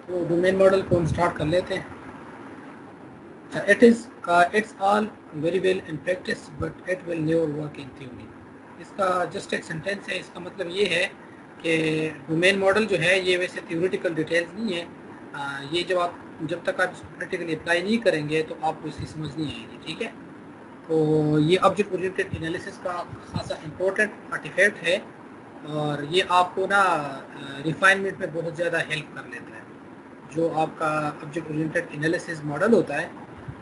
तो domain model को हम स्टार्ट कर लेते हैं। It's all very well in practice but it will never work in theory. इसका जस्ट एक सेंटेंस है। इसका मतलब ये है कि डोमेन मॉडल जो है ये वैसे थ्योरेटिकल डिटेल्स नहीं है। ये जब तक आप इसको प्रैक्टिकली अप्लाई नहीं करेंगे तो आपको इसकी समझ नहीं आएगी। ठीक है, तो ये ऑब्जेक्ट ओरिएंटेड एनालिसिस का खासा इम्पोर्टेंट आर्टिफैक्ट है और ये आपको ना रिफाइनमेंट में बहुत ज़्यादा हेल्प कर लेता है। जो आपका ऑब्जेक्ट ओरिएंटेड एनालिसिस मॉडल होता है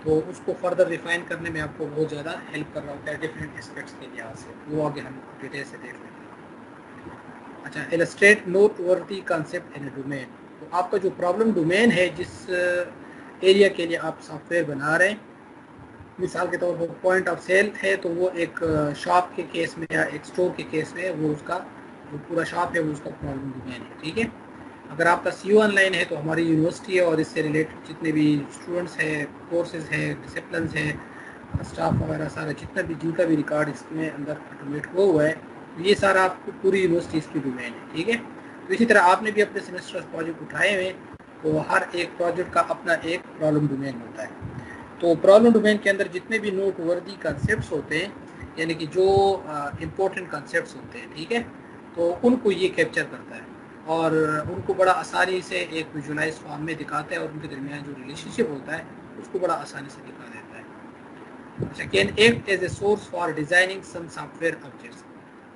तो उसको फर्दर रिफाइन करने में आपको बहुत ज़्यादा हेल्प कर रहा होता है डिफरेंट एस्पेक्ट्स के लिहाज से। वो आगे हम डिटेल से देख लेते हैं। अच्छा, इलस्ट्रेट नोट वर्दी कॉन्सेप्ट इन डोमेन। तो आपका जो प्रॉब्लम डोमेन है, जिस एरिया के लिए आप सॉफ्टवेयर बना रहे हैं, मिसाल के तौर पर पॉइंट ऑफ सेल है तो वो एक शॉप के केस में या एक स्टोर के केस में वो उसका जो पूरा शॉप है वो उसका प्रॉब्लम डोमेन है। ठीक है, अगर आपका सीओ ऑनलाइन है तो हमारी यूनिवर्सिटी है और इससे रिलेटेड जितने भी स्टूडेंट्स हैं, कोर्सेज हैं, डिसिप्लिन्स हैं, स्टाफ वगैरह सारा जिनका भी रिकॉर्ड इसमें अंदर ऑटोमेट हुआ हुआ है, तो ये सारा आपको पूरी यूनिवर्सिटी इसकी डोमेन है। ठीक है, तो इसी तरह आपने भी अपने सेमेस्टर प्रोजेक्ट उठाए हुए तो हर एक प्रोजेक्ट का अपना एक प्रॉब्लम डोमेन होता है। तो प्रॉब्लम डोमेन के अंदर जितने भी नोट वर्दी कॉन्सेप्ट्स होते हैं, यानी कि जो इम्पोर्टेंट कॉन्सेप्ट्स होते हैं, ठीक है, तो उनको ये कैप्चर करता है और उनको बड़ा आसानी से एक विजुअलाइज फॉर्म में दिखाता है और उनके दरमियान जो रिलेशनशिप होता है उसको बड़ा आसानी से दिखा देता है। अच्छा, can act as a source for designing some software objects.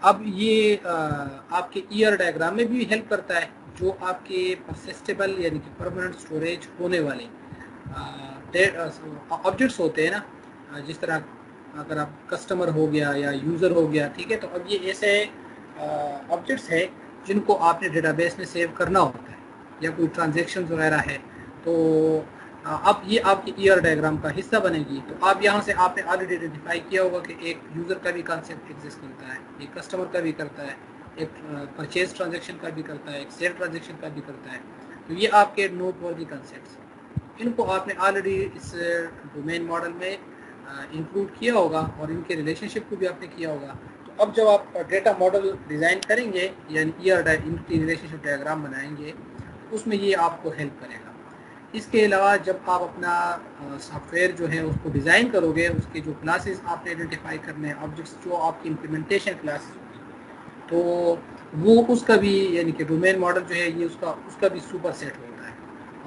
अब ये आपके ईयर डायग्राम में भी हेल्प करता है। जो आपके परसिस्टेबल यानी कि परमानेंट स्टोरेज होने वाले ऑब्जेक्ट्स होते हैं ना, जिस तरह अगर आप कस्टमर हो गया या यूज़र हो गया, ठीक है, तो अब ये ऐसे ऑब्जेक्ट्स है जिनको आपने डेटाबेस में सेव करना होता है या कोई ट्रांजेक्शन वगैरह है, तो अब ये आपकी ईयर डायग्राम का हिस्सा बनेगी। तो आप यहाँ से आपने ऑलरेडी आइडेंटिफाई किया होगा कि एक यूज़र का भी कॉन्सेप्ट एग्जिस्ट करता है, एक कस्टमर का भी करता है, एक परचेज ट्रांजेक्शन का भी करता है, एक सेल ट्रांजेक्शन का भी करता है। तो ये आपके नोट वर्दी कॉन्सेप्ट्स हैं, इनको आपने ऑलरेडी इस डोमेन मॉडल में इंक्लूड किया होगा और इनके रिलेशनशिप को भी आपने किया होगा। तो अब जब आप डेटा मॉडल डिज़ाइन करेंगे यानी इनकी रिलेशनशिप डायग्राम बनाएंगे तो उसमें ये आपको हेल्प करेगा। इसके अलावा जब आप अपना सॉफ्टवेयर जो है उसको डिज़ाइन करोगे, उसके जो क्लासेस आपने आइडेंटिफाई करने हैं, ऑब्जेक्ट्स जो आपकी इम्प्लीमेंटेशन क्लासेस होगी, तो वो उसका भी यानी कि डोमेन मॉडल जो है ये उसका भी सुपर सेट होता है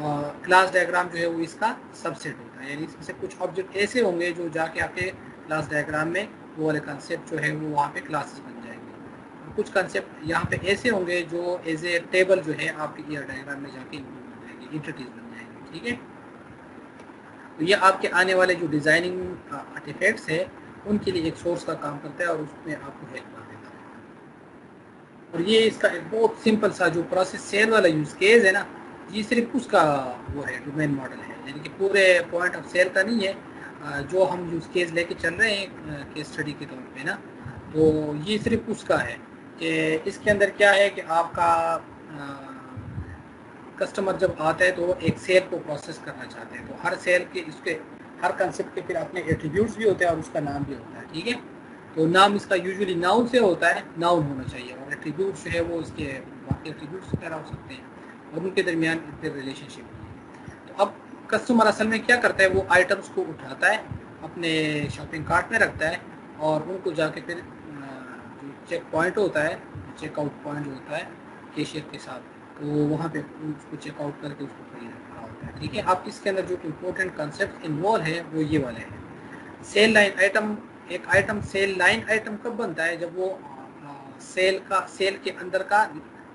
और क्लास डायग्राम जो है वो इसका सबसेट होता है। यानी इसमें से कुछ ऑब्जेक्ट ऐसे होंगे जो जाके आपके क्लास डायग्राम में वो वाले कंसेप्ट जो है वो वहाँ पे क्लासेस बन जाएंगे, और कुछ कंसेप्ट यहाँ पे ऐसे होंगे जो एज ए टेबल जो है आपके ईयर डायग्राम में जाके इंक्लूड हो जाएंगे, इंटिटीज बन जाएंगे। ठीक है, तो ये आपके आने वाले जो डिज़ाइनिंग आर्टिफैक्ट्स है उनके लिए एक सोर्स का काम करता है और उसमें आपको हेल्प कर देता है। और ये इसका एक बहुत सिंपल सा जो प्रोसेस सेल वाला यूज़ केस है ना, ये सिर्फ उसका वो है डोमेन मॉडल है, यानी कि पूरे पॉइंट ऑफ सेल का नहीं है। जो हम यूज़ केस लेके चल रहे हैं केस स्टडी के तौर पे ना, तो ये सिर्फ उसका है कि इसके अंदर क्या है कि आपका कस्टमर जब आता है तो वो एक सेल को प्रोसेस करना चाहते हैं, तो हर सेल के इसके हर कंसेप्ट के फिर अपने एट्रीब्यूट्स भी होते हैं और उसका नाम भी होता है। ठीक है, तो नाम इसका यूजुअली नाउन से होता है, नाउन होना चाहिए, और एट्रीब्यूट्स जो है वो इसके बाकी एट्रीब्यूट्स वगैरह हो सकते हैं और उनके दरमियान फिर रिलेशनशिप है। तो अब कस्टमर असल में क्या करता है, वो आइटम्स को उठाता है, अपने शॉपिंग कार्ट में रखता है और उनको जाके फिर जो चेक पॉइंट होता है, चेकआउट पॉइंट जो होता है कैशियर के साथ, तो वहाँ पे उसको चेकआउट करके उसको खरीद रखा होता है। ठीक है, अब इसके अंदर जो इम्पोर्टेंट कंसेप्ट इन्वॉल्व है वो ये वाले हैं। सेल लाइन आइटम, एक आइटम सेल लाइन आइटम कब बनता है, जब वो सेल के अंदर का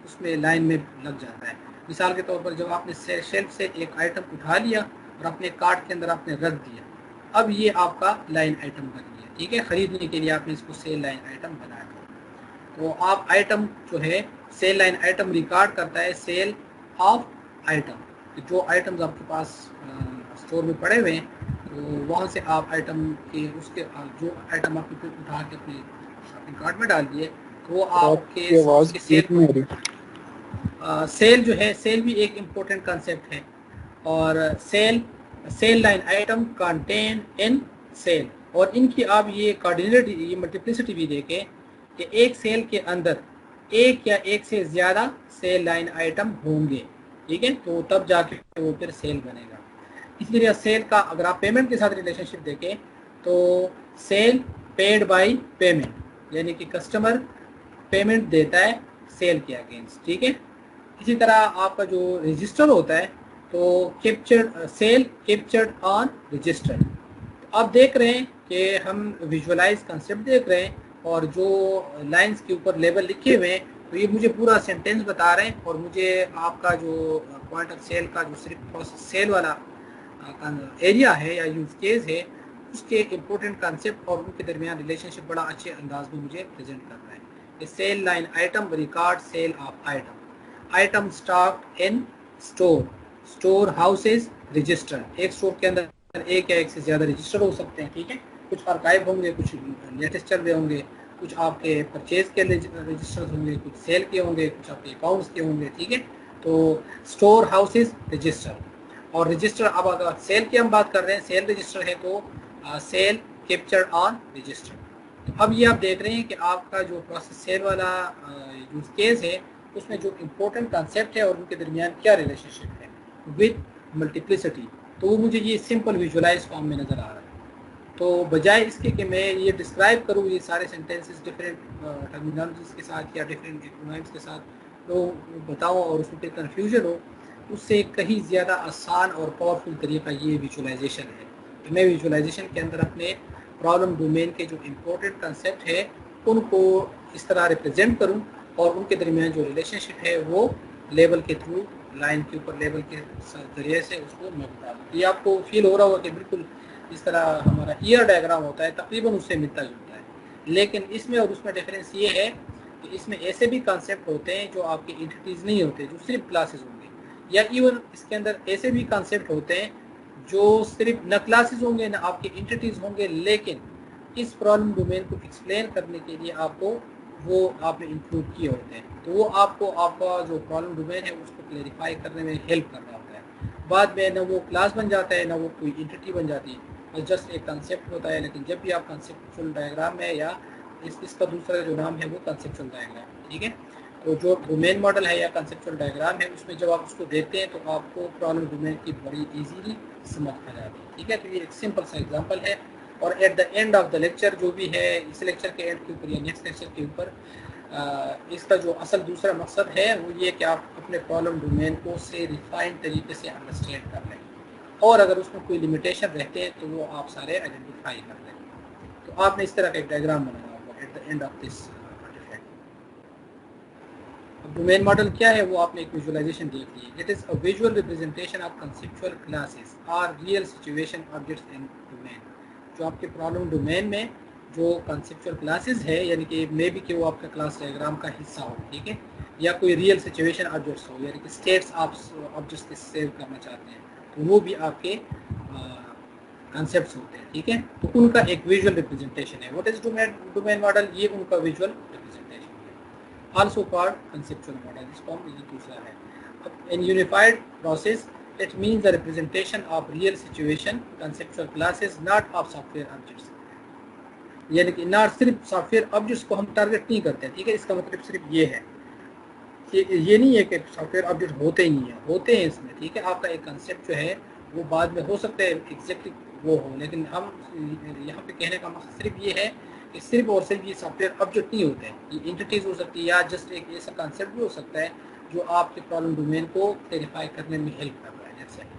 उसमें लाइन में लग जाता है। मिसाल के तौर पर जब आपने शेल्फ से एक आइटम उठा लिया और अपने कार्ट के अंदर आपने रख दिया, अब ये आपका लाइन आइटम बन गया। ठीक है, खरीदने के लिए आपने इसको सेल लाइन आइटम बनाया। तो आप आइटम जो है सेल लाइन आइटम रिकॉर्ड करता है सेल ऑफ आइटम, तो जो आइटम्स आपके पास स्टोर में पड़े हुए हैं, तो वहाँ से आप आइटम के उसके जो आइटम आपने फिर उठा के अपने शॉपिंग कार्ट में डाल दिए, तो वो आपके आवाज उसके ठीक नहीं आ रही। सेल जो है, सेल भी एक इम्पोर्टेंट कंसेप्ट है। और cell line atom contain in cell, और इनकी आप ये कोऑर्डिनेट ये मल्टीप्लिसिटी भी देखें कि एक सेल के अंदर एक या एक से ज़्यादा सेल लाइन आइटम होंगे। ठीक है, तो तब जाके वो फिर सेल बनेगा। इसलिए सेल का अगर आप पेमेंट के साथ रिलेशनशिप देखें तो सेल पेड बाय पेमेंट, यानी कि कस्टमर पेमेंट देता है सेल के अगेंस्ट, ठीक है। इसी तरह आपका जो रजिस्टर होता है तो captured sale captured on register. तो आप देख रहे हैं कि हम विजुअलाइज कंसेप्ट देख रहे हैं और जो लाइंस के ऊपर लेबल लिखे हुए हैं तो ये मुझे पूरा सेंटेंस बता रहे हैं और मुझे आपका जो पॉइंट ऑफ सेल का जो सिर्फ सेल वाला एरिया है या यूज केस है उसके इम्पोर्टेंट कंसेप्ट और उनके दरमियान रिलेशनशिप बड़ा अच्छे अंदाज में मुझे प्रेजेंट कर रहा है। Sale line item record sale of item stock in store, store houses register. एक स्टोर के अंदर एक या एक से ज़्यादा रजिस्टर हो सकते हैं, ठीक है। कुछ आर्काइव होंगे, कुछ लेटेस्ट चल रहे होंगे, कुछ आपके परचेज के रजिस्टर्स होंगे, कुछ सेल के होंगे, कुछ आपके अकाउंट्स के होंगे, ठीक है। तो स्टोर हाउसेज रजिस्टर और रजिस्टर, अब अगर सेल की हम बात कर रहे हैं, सेल रजिस्टर है तो सेल कैप्चर्ड ऑन रजिस्टर। अब ये आप देख रहे हैं कि आपका जो प्रोसेस सेल वाला यूज केस है उसमें जो इम्पोर्टेंट कंसेप्ट है और उनके दरमियान क्या रिलेशनशिप है विद मल्टीप्लिसिटी, तो वो मुझे ये सिंपल विजुअलाइज फॉर्म में नज़र आ रहा है। तो बजाय इसके कि मैं ये डिस्क्राइब करूँ ये सारे सेंटेंसेस डिफरेंट टर्मिनोलॉजीज के साथ या डिफरेंट एक्रोनिम्स के साथ तो बताऊँ और उसमें फिर कन्फ्यूजन हो, उससे कहीं ज़्यादा आसान और पावरफुल तरीका ये विजुअलाइजेशन है कि मैं विजुअलाइजेशन के अंदर अपने प्रॉब्लम डोमेन के जो इम्पोर्टेंट कंसेप्ट है उनको इस तरह रिप्रेजेंट करूँ और उनके दरमियान जो रिलेशनशिप है वो लेबल के थ्रू, लाइन के ऊपर लेबल के जरिए से उसको मैं बता दूँ। ये आपको फील हो रहा होगा कि बिल्कुल इस तरह हमारा ईयर डायग्राम होता है तकरीबन उससे मिलता जुलता है, लेकिन इसमें और उसमें डिफरेंस ये है कि इसमें ऐसे भी कंसेप्ट होते हैं जो आपके एंटिटीज़ नहीं होते, जो सिर्फ क्लासेस होंगे, या इवन इसके अंदर ऐसे भी कंसेप्ट होते हैं जो सिर्फ न क्लासेस होंगे न आपके एंटिटीज़ होंगे, लेकिन इस प्रॉब्लम डोमेन को एक्सप्लेन करने के लिए आपको वो आपने इंक्लूड किए होते हैं, तो वो आपको आपका जो प्रॉब्लम डोमेन है उसको क्लेरिफाई करने में हेल्प कर रहा होता है। बाद में न वो क्लास बन जाता है न वो कोई एंटिटी बन जाती है, बस जस्ट एक कंसेप्ट होता है। लेकिन जब भी आप कंसेप्चुअल डायग्राम है या इसका दूसरा जो नाम है वो कंसेप्चुअल डायग्राम, ठीक है। तो जो डोमेन मॉडल है या कंसेप्चुअल डायग्राम है उसमें जब आप उसको देखते हैं तो आपको प्रॉब्लम डोमेन की बड़ी इजीली समझ आ जाती है, ठीक है। तो ये एक सिंपल सा एग्जांपल है और eight the end of the lecture जो भी है इस लेक्चर के एंड के ऊपर या नेक्स्ट लेक्चर के ऊपर इसका जो असल दूसरा मकसद है वो ये कि आप अपने प्रॉब्लम डोमेन को से रिफाइंड तरीके से अंडरस्टैंड कर लें और अगर उसमें कोई लिमिटेशन रहते हैं तो वो आप सारे आइडेंटिफाई कर लें। तो आपने इस तरह का एक डायग्राम बनाना होगा at the end of this defect. अब डोमेन मॉडल क्या है वो आपने एक विजुअलाइजेशन देख ली। It is a visual representation of conceptual classes or real situation objects in domain. जो आपके प्रॉब्लम डोमेन में जो कंसेप्चुअल क्लासेस है, यानी कि मे बी कि वो आपका क्लास डायग्राम का हिस्सा हो, ठीक है, या कोई रियल सिचुएशन ऑब्जेक्ट्स हो, यानी कि स्टेट्स आप ऑब्जेक्ट्स के सेव करना चाहते हैं तो वो भी आपके कंसेप्ट्स होते हैं, ठीक है। तो उनका एक विजुअल रिप्रेजेंटेशन है। व्हाट इज डोमेन मॉडल, ये उनका विजुअल रिप्रेजेंटेशन है, आल्सो कॉल्ड कंसेप्चुअल मॉडल। इसको हम ये दूसरा है। अब in unified process it means the representation of real situation conceptual classes not of software objects, यानी कि ना सिर्फ सॉफ्टवेयर ऑब्जेक्ट्स को हम टारगेट नहीं करते हैं, ठीक है। इसका मतलब सिर्फ ये है कि ये नहीं है कि सॉफ्टवेयर ऑब्जेक्ट होते ही नहीं है, होते हैं इसमें, ठीक है। आपका एक कंसेप्ट जो है वो बाद में हो सकता है एग्जैक्टली वो हो, लेकिन हम यहाँ पे कहने का मकसद सिर्फ ये है कि सिर्फ और सिर्फ ये सॉफ्टवेयर ऑब्जेक्ट नहीं होते हैं, ये एंटिटीज हो सकती है या जस्ट एक ऐसा कंसेप्ट भी हो सकता है जो आपके प्रॉब्लम डोमेन को क्लेरिफाई करने में हेल्प कर रहा है। जैसे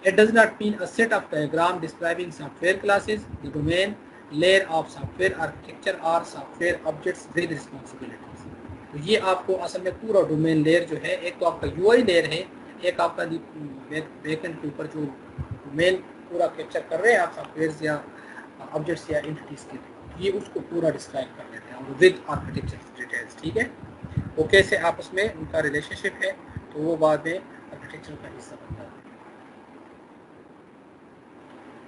it does not mean a set of diagram describing software classes, the domain layer of software architecture or software objects with responsibilities। तो ये आपको असल में पूरा डोमेन लेयर जो है, एक तो आपका यूआई लेयर है, एक आपका बैकएंड के ऊपर जो डोमेन पूरा कैप्चर कर रहे हैं आप सॉफ्टवेयर या ऑब्जेक्ट्स या एंटिटीज के, ये उसको पूरा डिस्क्राइब कर लेते हैं विद आर्किटेक्चर डिटेल्स, ठीक है। वो कैसे आपस में उनका रिलेशनशिप है तो वो बाद में आर्किटेक्चर का हिस्सा बनता है।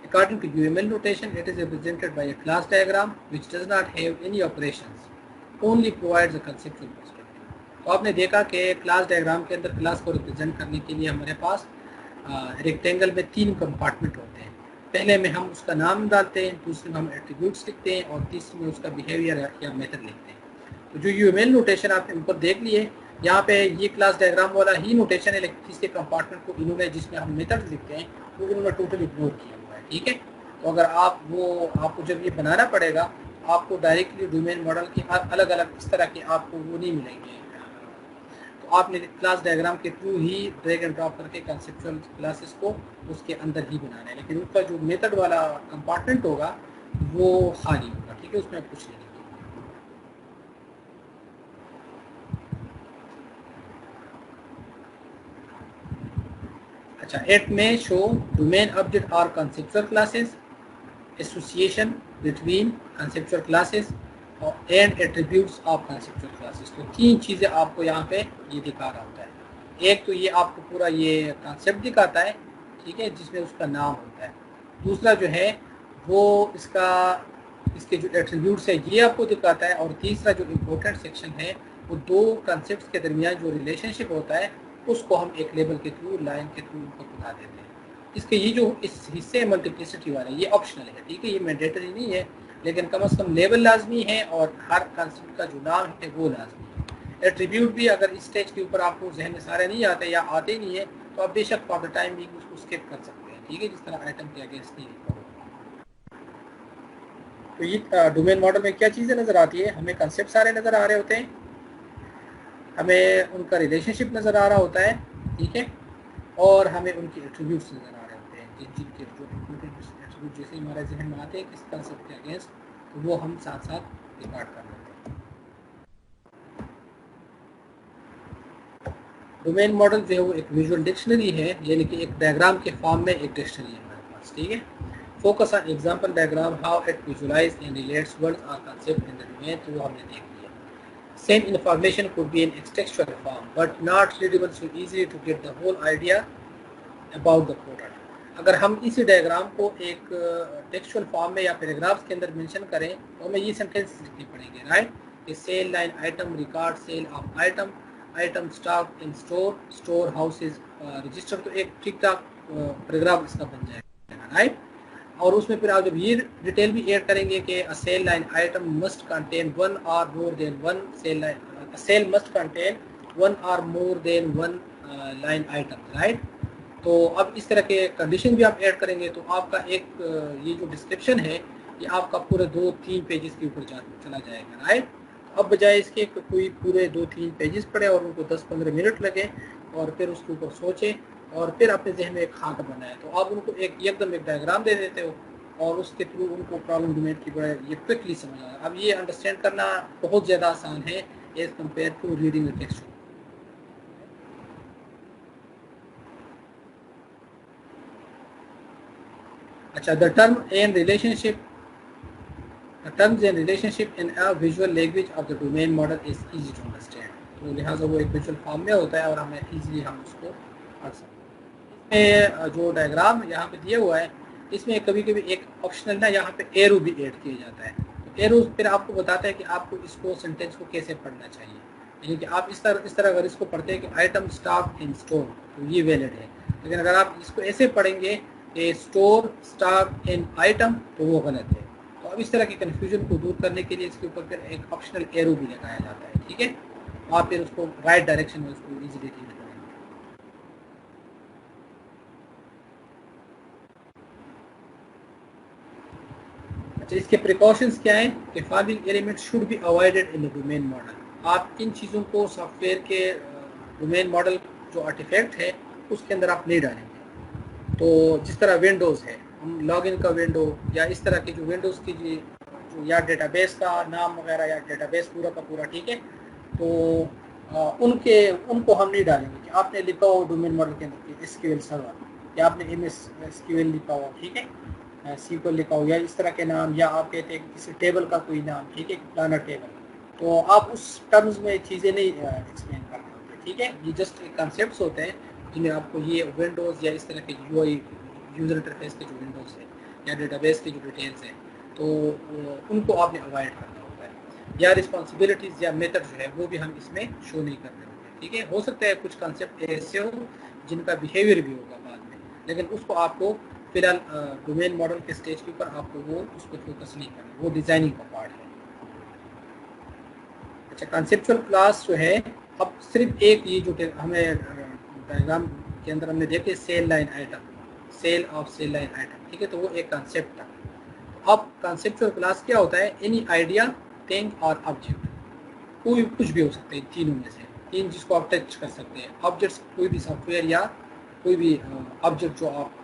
According to UML notation, it is represented by a class diagram which does not have any operations, only provides a conceptual perspective। तो आपने देखा कि क्लास डायग्राम के अंदर क्लास को रिप्रेजेंट करने के लिए हमारे पास रेक्टेंगल में 3 कंपार्टमेंट होते हैं। पहले में हम उसका नाम डालते हैं, दूसरे में हम एट्रीब्यूट्स लिखते हैं और तीसरे में उसका बिहेवियर या मेथड लिखते हैं। तो जो UML नोटेशन आपने ऊपर देख लिए यहाँ पे ये क्लास डायग्राम वाला ही नोटेशन है, लेकिन किसी कंपार्टमेंट को इन्होंने जिसमें हम मेथड लिखते हैं वो इन्होंने टोटल इग्नोर किया हुआ है। ठीक है, तो अगर आपको जब ये बनाना पड़ेगा, आपको डायरेक्टली डोमेन मॉडल की अलग अलग इस तरह के आपको वो नहीं मिलेंगे, तो आपने क्लास डायग्राम के through he drag and drop करके कंसेप्चुअल क्लासेस को उसके अंदर ही बनाना है, लेकिन उसका जो मेथड वाला कंपार्टमेंट होगा वो खाली होगा। ठीक है, उसमें आप कुछ नहीं लिखेंगे। अच्छा, 8 में show domain object are conceptual classes, association between conceptual classes और and attributes of conceptual classes. तो तीन चीज़ें आपको यहाँ पे ये दिखा रहा होता है। एक तो ये आपको पूरा ये कंसेप्ट दिखाता है, ठीक है, जिसमें उसका नाम होता है। दूसरा जो है वो इसके जो एट्रीब्यूट्स है ये आपको दिखाता है। और तीसरा जो इम्पोर्टेंट सेक्शन है वो दो कंसेप्ट के दरमियान जो रिलेशनशिप होता है उसको हम एक लेबल के थ्रू, लाइन के थ्रू उनको बता देते हैं। इसके ये जो इस हिस्से मल्टीप्लिसिटी वाला ये ऑप्शनल है, ठीक है, ये मैंडेटरी नहीं है, लेकिन कम से कम लेबल लाजमी है और हर कंसेप्ट का जो नाम है वो लाजमी है। एट्रीब्यूट भी अगर इस स्टेज के ऊपर आपको जहन में सारे नहीं आते या आते नहीं है तो आप बेशक फॉर द टाइम बिंग उसको स्किप कर सकते हैं। ठीक है, जिस तरह आइटम के अगेंस्ट नहीं लिखा होगा। तो ये डोमेन मॉडल में क्या चीज़ें नज़र आती है, हमें कंसेप्ट सारे नज़र आ रहे होते हैं, हमें उनका रिलेशनशिप नज़र आ रहा होता है, ठीक है, और हमें उनके एट्रीब्यूट्स नज़र आ रहे होते हैं जिनके जो इम्पोर्टेंट एट्रीब्यूट जैसे हमारे जहन में आते हैं किस कंसेप्ट के अगेंस्ट, तो वो हम साथ साथ रिकॉर्ड कर लेते हैं। डोमेन मॉडल जो है वो एक विजुअल डिक्शनरी है, यानी कि एक डायग्राम के फॉर्म में एक डिक्शनरी है हमारे पास। ठीक है, focus on example diagram how it visualize and relates words और कांसेप्ट इन द डोमेन, तो वो हमने देख लिया। Same information could be in textual form, but not readable so easily to get the whole idea about the product. अगर हम इसी diagram को एक टेक्सचुअल फॉर्म में या पैराग्राफ्स के अंदर मेंशन करें तो हमें ये सेंटेंस लिखने पड़ेंगे, राइट, कि sale line item record sale of item, item stock in store, store house is register, तो एक ठीक ठाक पैराग्राफ इसका बन जाएगा, राइट। और उसमें फिर आप जब ये डिटेल भी ऐड करेंगे कि a sale line item must contain one और more than one sale line, sale must contain one और more than one line item, right. तो अब इस तरह के कंडीशन भी आप ऐड करेंगे तो आपका एक ये जो डिस्क्रिप्शन है ये आपका पूरे 2-3 पेजेस के ऊपर चला जाएगा, राइट। अब बजाय इसके कोई पूरे 2-3 पेजेस पढ़े और उनको 10-15 मिनट लगे और फिर उसके ऊपर सोचे और फिर अपने जहन में एक खाक बनाए, तो आप उनको एकदम एक डायग्राम दे देते हो और उसके थ्रू उनको प्रॉब्लम डोमेन की बड़े ये क्विकली समझ आ रहा है। अब ये अंडरस्टैंड करना बहुत ज़्यादा आसान है as compare to reading the text. अच्छा, the term and relationship, the terms and relationship in a visual language of the domain model is easy to understand, तो लिहाजा वो एक विजुअल फॉर्म में होता है और हमें इजीली हम उसको पढ़ सकते हैं। इसमें जो डायग्राम यहाँ पे दिया हुआ है इसमें कभी कभी एक ऑप्शनल ना यहाँ पे एरो भी ऐड किया जाता है, तो एरो फिर आपको बताता है कि आपको इसको सेंटेंस को कैसे पढ़ना चाहिए, यानी कि आप इस तरह अगर इसको पढ़ते हैं कि आइटम स्टॉक इन स्टोर तो ये वैलिड है, लेकिन अगर आप इसको ऐसे पढ़ेंगे कि स्टोर स्टॉक इन आइटम तो वो गलत है। तो अब इस तरह की कन्फ्यूजन को दूर करने के लिए इसके ऊपर फिर एक ऑप्शनल एरो भी लगाया जाता है, ठीक है, आप फिर उसको राइट डायरेक्शन में उसको इजीली रीड करेंगे। अच्छा, इसके प्रिकॉशंस क्या हैं कि following element should be avoided in the domain model. आप इन चीज़ों को सॉफ्टवेयर के डोमेन मॉडल जो आर्टिफैक्ट है उसके अंदर आप नहीं डालेंगे। तो जिस तरह विंडोज़ है, हम लॉगिन का विंडो या इस तरह की जो विंडोज़ की जो या डेटाबेस का नाम वगैरह या डेटाबेस पूरा का पूरा, ठीक है, तो उनको हम नहीं डालेंगे कि आपने लिखा हो डोमेन मॉडल के अंदर एसक्यूएल सर्वर या आपने MS SQL लिखा हो, ठीक है, SQL लिखा हो या इस तरह के नाम, या आप कहते हैं किसी टेबल का कोई नाम, ठीक है, प्लानर टेबल, तो आप उस टर्म्स में चीज़ें नहीं एक्सप्लेन करते होते, ठीक है। ये जस्ट कंसेप्ट होते हैं जिन्हें आपको ये विंडोज़ या इस तरह के UI यूज़र इंटरफेस के जो विंडोज़ है या डेटाबेस की जो डिटेल्स हैं तो उनको आपने अवॉइड करना होता है, या रिस्पॉन्सिबिलिटीज़ या मेथड जो है वो भी हम इसमें शो नहीं कर रहे होते, ठीक है। हो सकता है कुछ कंसेप्ट ऐसे हो जिनका बिहेवियर भी होगा बाद में, लेकिन उसको आपको फिलहाल डोमेन मॉडल के स्टेज के ऊपर आपको वो उस पर फोकस नहीं करना, वो डिज़ाइनिंग का पार्ट है। अच्छा, कंसेप्चुअल क्लास जो है अब सिर्फ एक ये जो हमें डायग्राम के अंदर हमने देखे sale line item, sale of sale line item, ठीक है, तो वो एक कंसेप्ट था। अब कंसेप्चुअल क्लास क्या होता है, एनी आइडिया, थिंग और ऑब्जेक्ट, कोई कुछ भी हो सकते हैं तीनों में से, तीन जिसको आप टच कर सकते हैं। ऑब्जेक्ट्स कोई भी सॉफ्टवेयर या कोई भी ऑब्जेक्ट जो आप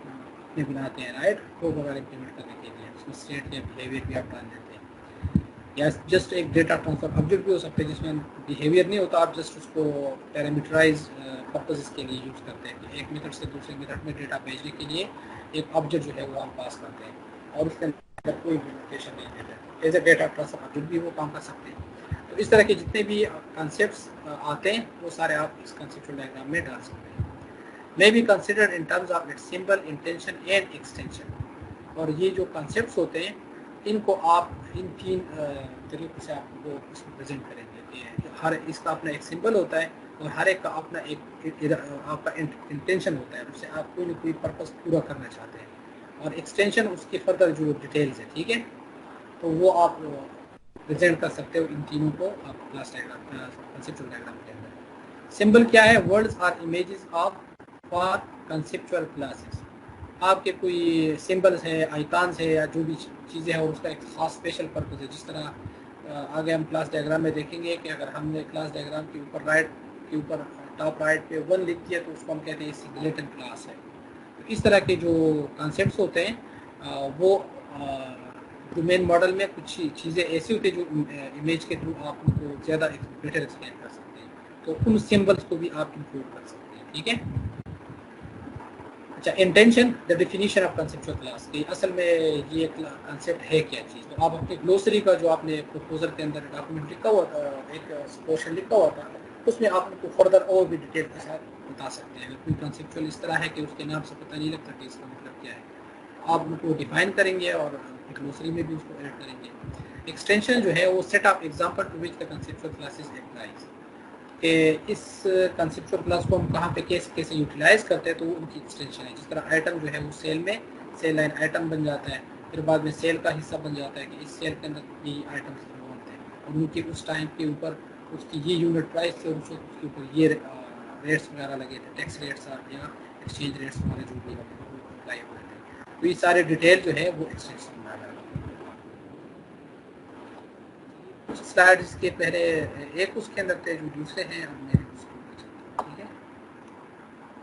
अपने बनाते हैं, राइट, कोड वगैरह इम्प्लीमेंट करने के लिए, उसमें स्टेट या बिहेवियर भी आप डाल देते हैं, या जस्ट एक डेटा ट्रांसफर ऑब्जेक्ट भी हो सकते हैं जिसमें बिहेवियर नहीं होता, आप जस्ट उसको पैरामीटराइज पर्पसेस के लिए यूज़ करते हैं कि एक मेथड से दूसरे मेथड में डेटा भेजने के लिए एक ऑब्जेक्ट जो है वो हम पास करते हैं और उसके अंदर कोई इम्प्लीमेंटेशन नहीं देते, as a data transfer object भी वो काम कर सकते हैं। तो इस तरह के जितने भी कॉन्सेप्ट्स आते हैं वो सारे आप इस कॉन्सेप्चुअल डायग्राम में डाल सकते हैं। May be considered in terms of its symbol, intention and extension. और ये जो कॉन्सेप्ट्स होते हैं इनको आप इन तीन तरीकों से आपको इसको प्रेजेंट करेंगे कि हर इसका अपना एक सिंबल होता है और हर एक का अपना एक आपका इंटेंशन होता है, उससे आप कोई ना कोई पर्पस पूरा करना चाहते हैं, और एक्सटेंशन उसके फर्दर जो डिटेल्स है, ठीक है, तो वो आप प्रेजेंट कर सकते हो इन तीनों को आप क्लास डायग्राम कंसेप्चुअल डायग्राम के अंदर। सिंबल क्या है, words are images of for conceptual classes. आपके कोई सिंबल्स है, आइकॉन्स है या जो भी चीज़ें हैं उसका एक खास स्पेशल पर्पस है। जिस तरह आगे हम क्लास डायग्राम में देखेंगे कि अगर हमने क्लास डायग्राम के ऊपर राइट के ऊपर टॉप राइट पे 1 लिख दिया तो उसको हम कहते हैं सिंगलेटन क्लास है। तो इस तरह के जो कॉन्सेप्ट्स होते हैं वो डोमेन मॉडल में कुछ चीज़ें ऐसी होती है जो इमेज के थ्रू आप उनको ज़्यादा बेटर एक्सप्लेन कर सकते हैं, तो उन सिंबल्स को भी आप इंक्लूड कर सकते हैं, ठीक है। अच्छा, intention, the definition of conceptual class की असल में ये कंसेप्ट है क्या चीज़। तो आप अपने ग्लोसरी का जो आपने प्रपोजल के अंदर डॉक्यूमेंट लिखा हुआ था, एक पोर्शन लिखा हुआ था, उसमें आप उनको फर्दर और भी डिटेल के साथ बता सकते हैं। अगर कोई कंसेप्चुअल इस तरह है कि उसके नाम से पता नहीं लगता कि इसका मतलब क्या है, आप उनको डिफाइन करेंगे और ग्लोसरी में भी उसको ऐड करेंगे। एक्सटेंशन जो है वो set of example to which the conceptual classes applies, कि इस कंसेप्चुअल क्लास को हम कहाँ पे कैसे कैसे यूटिलाइज करते हैं, तो वो उनकी एक्सटेंशन है। जिस तरह आइटम जो है वो सेल में सेल लाइन आइटम बन जाता है, फिर बाद में सेल का हिस्सा बन जाता है कि इस सेल के अंदर ये आइटम्स इन्वॉल्व हैं और उनके उस टाइम के ऊपर उसकी ये यूनिट प्राइस थे और उसके ऊपर ये रेट्स वगैरह लगे थे, टैक्स रेट्स या एक्सचेंज रेट्स वगैरह जो भी अप्लाई हुए थे, तो ये सारे डिटेल जो है वो एक्सटेंशन में आ जाएगा। कुछ स्लाइड इसके पहले एक उसके अंदर थे जो दूसरे हैं, हमने ठीक है।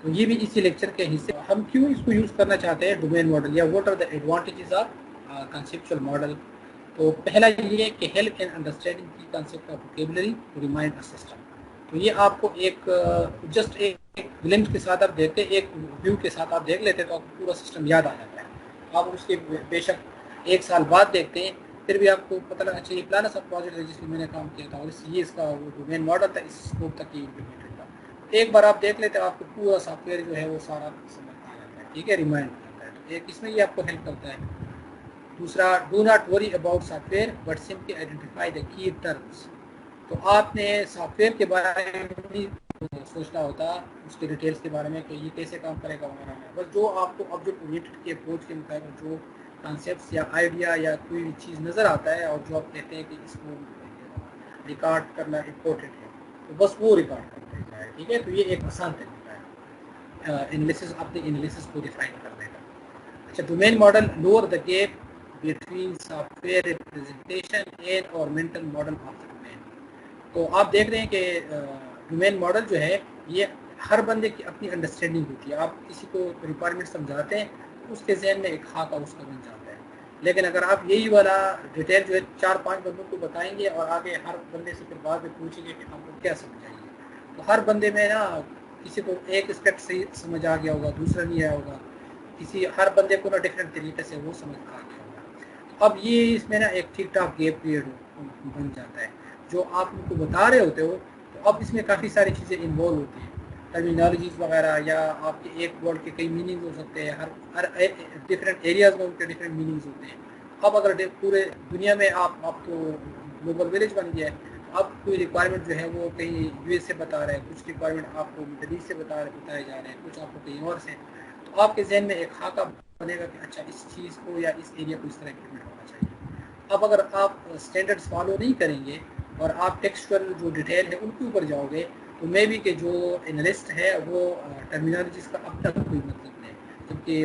तो ये भी इसी लेक्चर के हिस्से। हम क्यों इसको यूज़ करना चाहते हैं डोमेन मॉडल, या what are the advantages of conceptual model. तो पहला ये कि help in understanding the concept of vocabulary to remind a system. तो ये आपको एक जस्ट एक ग्लिम्स के साथ आप देखते, एक व्यू के साथ आप देख लेते तो आपको पूरा सिस्टम याद आ जाता है। आप उसके बेशक 1 साल बाद देखते हैं फिर भी आपको पता लगा चाहिए प्लान सा प्रोजेक्ट है जिसमें मैंने काम किया था और ये इसका वो डोमेन मॉडल था, इस स्कोप तक ही इम्प्लीमेंटेड था। एक बार आप देख लेते हैं आपको पूरा सॉफ्टवेयर जो है वो सारा समझ आ जाता है, ठीक है, रिमाइंड करता है। तो एक इसमें ये आपको हेल्प करता है। दूसरा, do not worry about software but simply identify the key terms. तो आपने सॉफ्टवेयर के बारे में भी सोचना होता, उसके डिटेल्स के बारे में कि ये कैसे काम करेगा वगैरह, बस जो आपको ऑब्जेक्ट ओरिएंटेड के अप्रोच के मुताबिक जो कॉन्सेप्ट्स या आइडिया या कोई भी चीज़ नज़र आता है और जो आप कहते हैं कि इसको रिकॉर्ड करना इम्पोर्टेंट है, तो बस वो रिकॉर्ड करते हैं, ठीक है। तो ये एक आसान तरीका है एनालिसिस, अपने एनालिसिस को डिफाइन करने का। अच्छा, domain model lower the gap between software representation and और mental model of the domain. तो आप देख रहे हैं कि डोमेन मॉडल जो है ये हर बंदे की अपनी अंडरस्टैंडिंग होती है। आप किसी को रिक्वायरमेंट समझाते हैं तो उसके जहन में एक खाका उसका बन जाता है, लेकिन अगर आप यही वाला डिटेल जो है 4-5 बंदों को बताएंगे और आगे हर बंदे से फिर बाद में पूछेंगे कि आपको क्या समझाइए, तो हर बंदे में ना किसी को एक स्टेप सही समझ आ गया होगा, दूसरा नहीं आया होगा, किसी हर बंदे को ना डिफरेंट तरीके से वो समझ आ गया होगा। तो अब ये इसमें ना एक ठीक ठाक गैप पीरियड बन जाता है। जो आप उनको बता रहे होते हो तो अब इसमें काफ़ी सारी चीज़ें इन्वॉल्व होती हैं, टर्मिनोलॉजीज वगैरह, या आपके एक वर्ड के कई मीनिंग हो सकते हैं, हर डिफरेंट एरियाज में उनके डिफरेंट मीनिंग्स होते हैं। अब अगर पूरे दुनिया में आप तो ग्लोबल विलेज बन गया है, अब कोई रिक्वायरमेंट जो है वो कहीं यूएस से बता रहे हैं, कुछ रिक्वायरमेंट आपको मिडल ईस्ट से बताए जा रहे हैं, कुछ आपको कहीं और से, तो आपके जहन में एक खाका बनेगा कि अच्छा इस चीज़ को या इस एरिया को इस तरह इम्प्लीमेंट होना चाहिए। अब अगर आप स्टैंडर्ड्स फॉलो नहीं करेंगे और आप टेक्सचुअल जो डिटेल है उनके ऊपर जाओगे तो मे भी कि जो एनालिस्ट है वो टर्मिनोलॉजीज का अब तक कोई मतलब नहीं, जबकि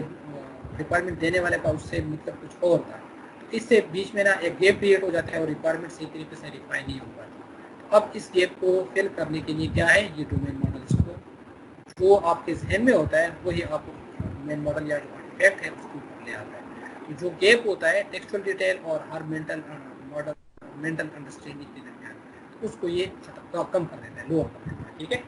रिक्वायरमेंट देने वाले का उससे मतलब कुछ और था। तो इससे बीच में ना एक गैप क्रिएट हो जाता है और रिक्वायरमेंट सही तरीके से रिफाइन नहीं हो पाती। तो अब इस गैप को फिल करने के लिए क्या है, ये डोमेन मॉडल्स को जो आपके जहन में होता है वही आपको डोमेन मॉडल या जो आर्टिफैक्ट है उसके ऊपर ले आता है। तो जो गैप होता है टेक्सचुअल डिटेल और हर मेंटल मॉडल मेंटल अंडरस्टैंडिंग के दरमियान, तो उसको ये कम कर देता है, लोअर कर देता है। ठीक है,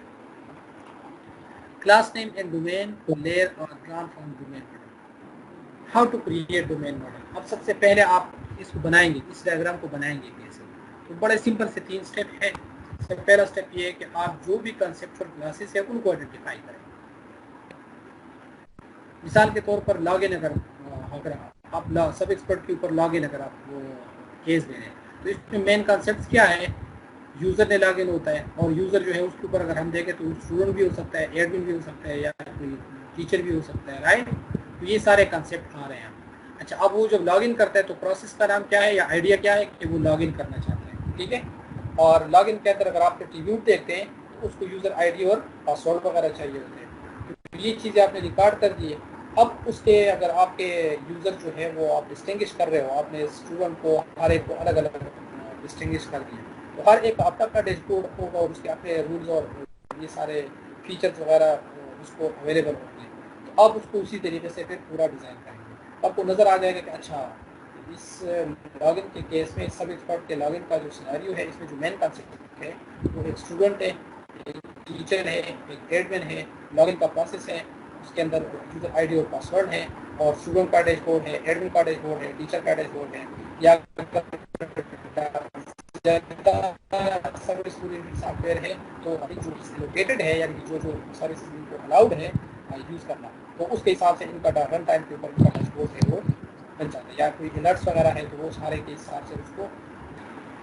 class name and domain layer और drawn from domain model. How to create domain model. अब सबसे पहले आप इसको बनाएंगे, इस डायग्राम को बनाएंगे कैसे, तो बड़े सिंपल से 3 स्टेप है। सबसे पहला स्टेप ये है कि आप जो भी कंसेप्चुअल क्लासेस है उनको आइडेंटिफाई करें। मिसाल के तौर पर लॉगिन अगर आप सब एक्सपर्ट के ऊपर लॉगिन अगर आप वो केस दे रहे हैं, तो इसमें मेन कॉन्सेप्ट क्या है, यूज़र ने लॉगिन होता है और यूज़र जो है उसके ऊपर अगर हम देखें तो स्टूडेंट भी हो सकता है, एडमिन भी हो सकता है, या कोई टीचर भी हो सकता है, राइट। तो ये सारे कंसेप्ट आ रहे हैं। अच्छा, अब वो जब लॉगिन करता है तो प्रोसेस का नाम क्या है या आइडिया क्या है कि वो लॉगिन करना चाहते हैं। ठीक है, और लॉगिन के अंदर अगर आप एट्रीब्यूट देखते हैं तो उसको यूज़र आईडी और पासवर्ड वगैरह चाहिए होते हैं। तो ये चीज़ें आपने रिकॉर्ड कर दी है। अब उसके अगर आपके यूज़र जो है वो आप डिस्टिंग्विश कर रहे हो, आपने स्टूडेंट को हर एक को अलग अलग डिस्टिंग्विश कर दिया, तो हर एक आपका का डैशबोर्ड होगा और उसके अपने रूल्स और ये सारे फीचर्स वगैरह उसको अवेलेबल होंगे। तो अब उसको उसी तरीके से फिर पूरा डिज़ाइन करेंगे। आपको नज़र आ जाएगा कि अच्छा इस लॉगिन के केस में सब एक्सपर्ट के लॉगिन का जो सिनेरियो है, इसमें जो मेन कॉन्सेप्ट है वो एक स्टूडेंट है, एक टीचर है, एक एडमिन है, लॉगिन का प्रोसेस है, उसके अंदर यूज़र आईडी और पासवर्ड है, और स्टूडेंट का डैशबोर्ड है, एडमिन का डैशबोर्ड है, टीचर का डैशबोर्ड है, या सर्विस सॉफ्टवेयर है तो अभी जो लोकेटेड है यानी कि जो सर्विस इनको अलाउड है यूज़ करना, तो उसके हिसाब से इनका रन टाइम के ऊपर इनका डैशबोर्ड है वो बन जाता है, या कोई अलर्ट्स वगैरह है तो वो सारे के हिसाब से उसको।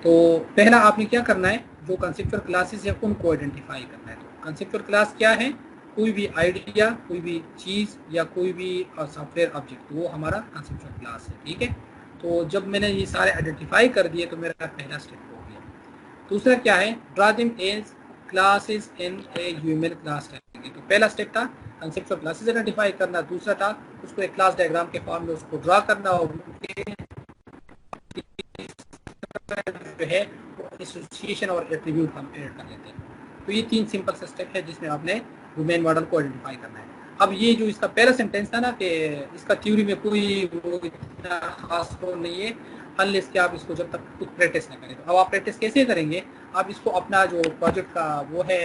तो पहला आपने क्या करना है, जो कंसेप्चुअल क्लासेस है उनको आइडेंटिफाई करना है। तो कंसेप्चुअल क्लास क्या है, कोई भी आइडिया, कोई भी चीज़ या कोई भी सॉफ्टवेयर ऑब्जेक्ट, वो हमारा कंसेप्चुअल क्लास है। ठीक है, तो जब मैंने ये सारे आइडेंटिफाई कर दिए तो मेरा पहला स्टेप हो गया। दूसरा क्या है, draw them as classes in a UML class diagram. तो पहला स्टेप था कंसेप्चुअल क्लासेस आइडेंटिफाई करना, दूसरा था उसको एक क्लास डायग्राम के फॉर्म में उसको ड्रा करना, और जो है एसोसिएशन और एट्रीब्यूट हम ऐड कर लेते हैं। तो ये 3 सिंपल से स्टेप है जिसमें आपने डोमेन मॉडल को आइडेंटिफाई करना है। अब ये जो इसका पहला सेंटेंस था ना कि इसका थ्योरी में कोई वो इतना खास रोल नहीं है अनलेस कि आप इसको जब तक खुद प्रैक्टिस ना करें। तो अब आप प्रैक्टिस कैसे करेंगे, आप इसको अपना जो प्रोजेक्ट का वो है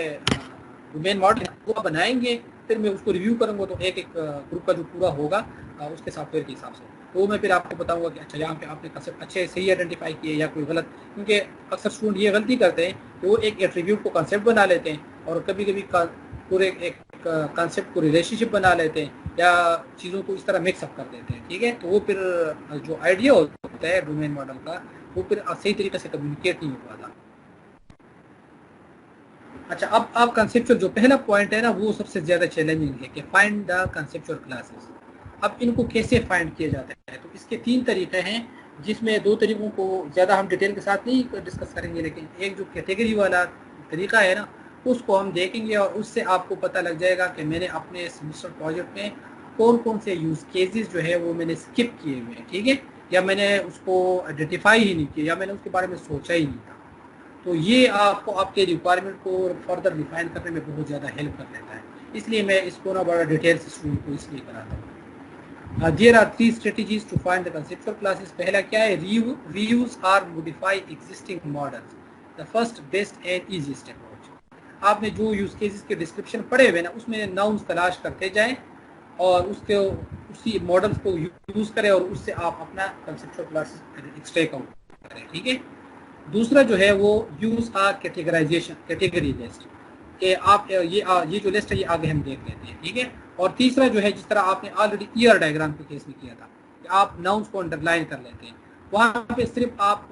डोमेन मॉडल वो बनाएंगे, फिर मैं उसको रिव्यू करूँगा, तो एक एक ग्रुप का जो पूरा होगा उसके सॉफ्टवेयर के हिसाब से, तो मैं फिर आपको बताऊंगा कि अच्छा यहाँ पे आपने कंसेप्ट अच्छे सही आइडेंटिफाई किए या कोई गलत। क्योंकि अक्सर स्टूडेंट ये गलती करते हैं कि वो एक एट्रीब्यूट को कंसेप्ट बना लेते हैं और कभी कभी पूरे एक कंसेप्ट को रिलेशनशिप बना लेते हैं या चीज़ों को इस तरह मिक्सअप कर देते हैं। ठीक है, तो वो फिर जो आइडिया होता है डोमेन मॉडल का वो फिर सही तरीके से कम्युनिकेट नहीं हो पाता। अच्छा, अब आप कंसेप्चुअल जो पहला पॉइंट है ना वो सबसे ज़्यादा चैलेंजिंग है कि फाइंड द कंसेप्चुअल क्लासेस। अब इनको कैसे फाइंड किया जाता है, तो इसके 3 तरीके हैं, जिसमें 2 तरीकों को ज़्यादा हम डिटेल के साथ नहीं डिस्कस करेंगे, लेकिन एक जो कैटेगरी वाला तरीका है ना उसको हम देखेंगे और उससे आपको पता लग जाएगा कि मैंने अपने सेमेस्टर प्रोजेक्ट में कौन कौन से यूज़ केसेस जो है वो मैंने स्किप किए हुए हैं। ठीक है, या मैंने उसको आइडेंटिफाई ही नहीं किया या मैंने उसके बारे में सोचा ही नहीं था। तो ये आपको आपके रिक्वायरमेंट को फर्दर डिफाइन करने में बहुत ज़्यादा हेल्प कर लेता है, इसलिए मैं इसको ना बड़ा डिटेल से स्टूडेंट को इसलिए कराता हूँ। There are 3 strategies to find the conceptual classes. पहला क्या है, reuse or modify existing models, the first best and easiest approach. आपने जो यूज केसेस के डिस्क्रिप्शन पढ़े हुए ना उसमें नाउन्स तलाश करते जाएं और उसके उसी मॉडल्स को यूज करें और उससे आप अपना कंसेप्चुअल क्लासेस एक्सट्रैक्ट आउट करें। ठीक है, दूसरा जो है वो यूज आ कैटेगराइजेशन कैटेगरी लिस्ट के आप ये जो लिस्ट है ये आगे हम देख लेते हैं। ठीक है, और तीसरा जो है जिस तरह आपने ऑलरेडी ईयर डायग्राम के केस में किया था कि आप नाउन्स को अंडरलाइन कर लेते हैं, वहाँ पे सिर्फ आप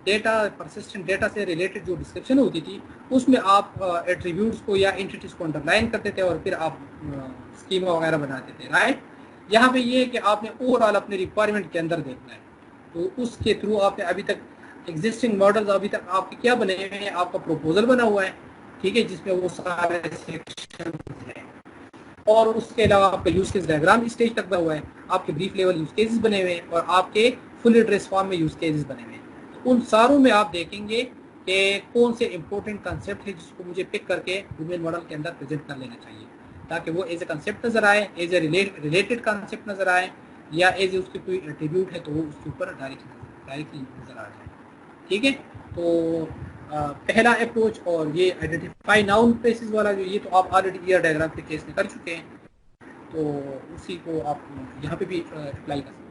डेटा परसिस्टेंट डेटा से रिलेटेड जो डिस्क्रिप्शन होती थी उसमें आप एट्रीब्यूट्स को या एंटिटीज को अंडरलाइन करते थे और फिर आप स्कीमा वगैरह बनाते थे, राइट। यहाँ पे ये है कि आपने ओवरऑल अपने रिक्वायरमेंट के अंदर देखना है, तो उसके थ्रू आपने अभी तक एग्जिस्टिंग मॉडल्स अभी तक आपके क्या बने हुए हैं, आपका प्रपोजल बना हुआ है ठीक है, जिसमें वो सारे सेक्शन हैं। और उसके अलावा आपका यूज केस डायग्राम स्टेज तक बना हुआ है, आपके ब्रीफ लेवल यूज केसेस बने हुए हैं और आपके फुल एड्रेस फॉर्म में यूज केसेस बने हुए हैं। तो उन सारों में आप देखेंगे कि कौन से इंपॉर्टेंट कंसेप्ट है जिसको मुझे पिक करके डोमेन मॉडल के अंदर प्रेजेंट कर लेना चाहिए, ताकि वो एज ए कंसेप्ट नजर आए, एज ए रिलेटेड कंसेप्ट नजर आए, या एज ए उसकी कोई एट्रीब्यूट है तो वो उसके ऊपर डायरेक्टली नजर आ जाए। ठीक है, तो पहला अप्रोच और ये आइडेंटिफाई नाउन प्लेसेस वाला जो, ये तो आप ऑलरेडी ईयर डायग्राम के केस में कर चुके हैं, तो उसी को आप यहाँ पे भी अप्लाई कर सकते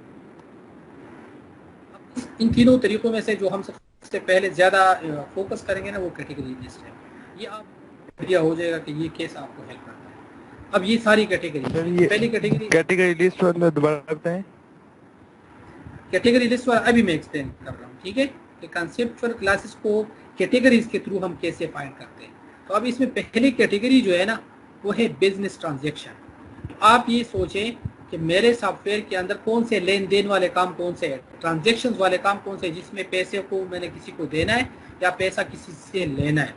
हैं। इन तीनों तरीकों में से जो हम सबसे पहले ज़्यादा फोकस करेंगे ना, वो कैटेगरी लिस्ट है। ये आप आइडिया हो जाएगा कि ये केस आपको हेल्प करता है। अब ये सारी कैटेगरी, पहली कैटेगरी लिस्ट वाला दोबारा बताएं। कैटेगरी लिस्ट वाला अभी मैं एक्सप्लेन कर रहा हूँ, ठीक है, कि कंसेप्चुअल क्लासेस को कैटेगरीज के थ्रू हम कैसे फाइंड करते हैं। तो अब इसमें पहली कैटेगरी जो है ना, वो है बिजनेस ट्रांजैक्शन। आप ये सोचें कि मेरे सॉफ्टवेयर के अंदर कौन से लेन देन वाले काम कौन से है, ट्रांजैक्शंस वाले काम कौन से, जिसमें पैसे को मैंने किसी को देना है या पैसा किसी से लेना है,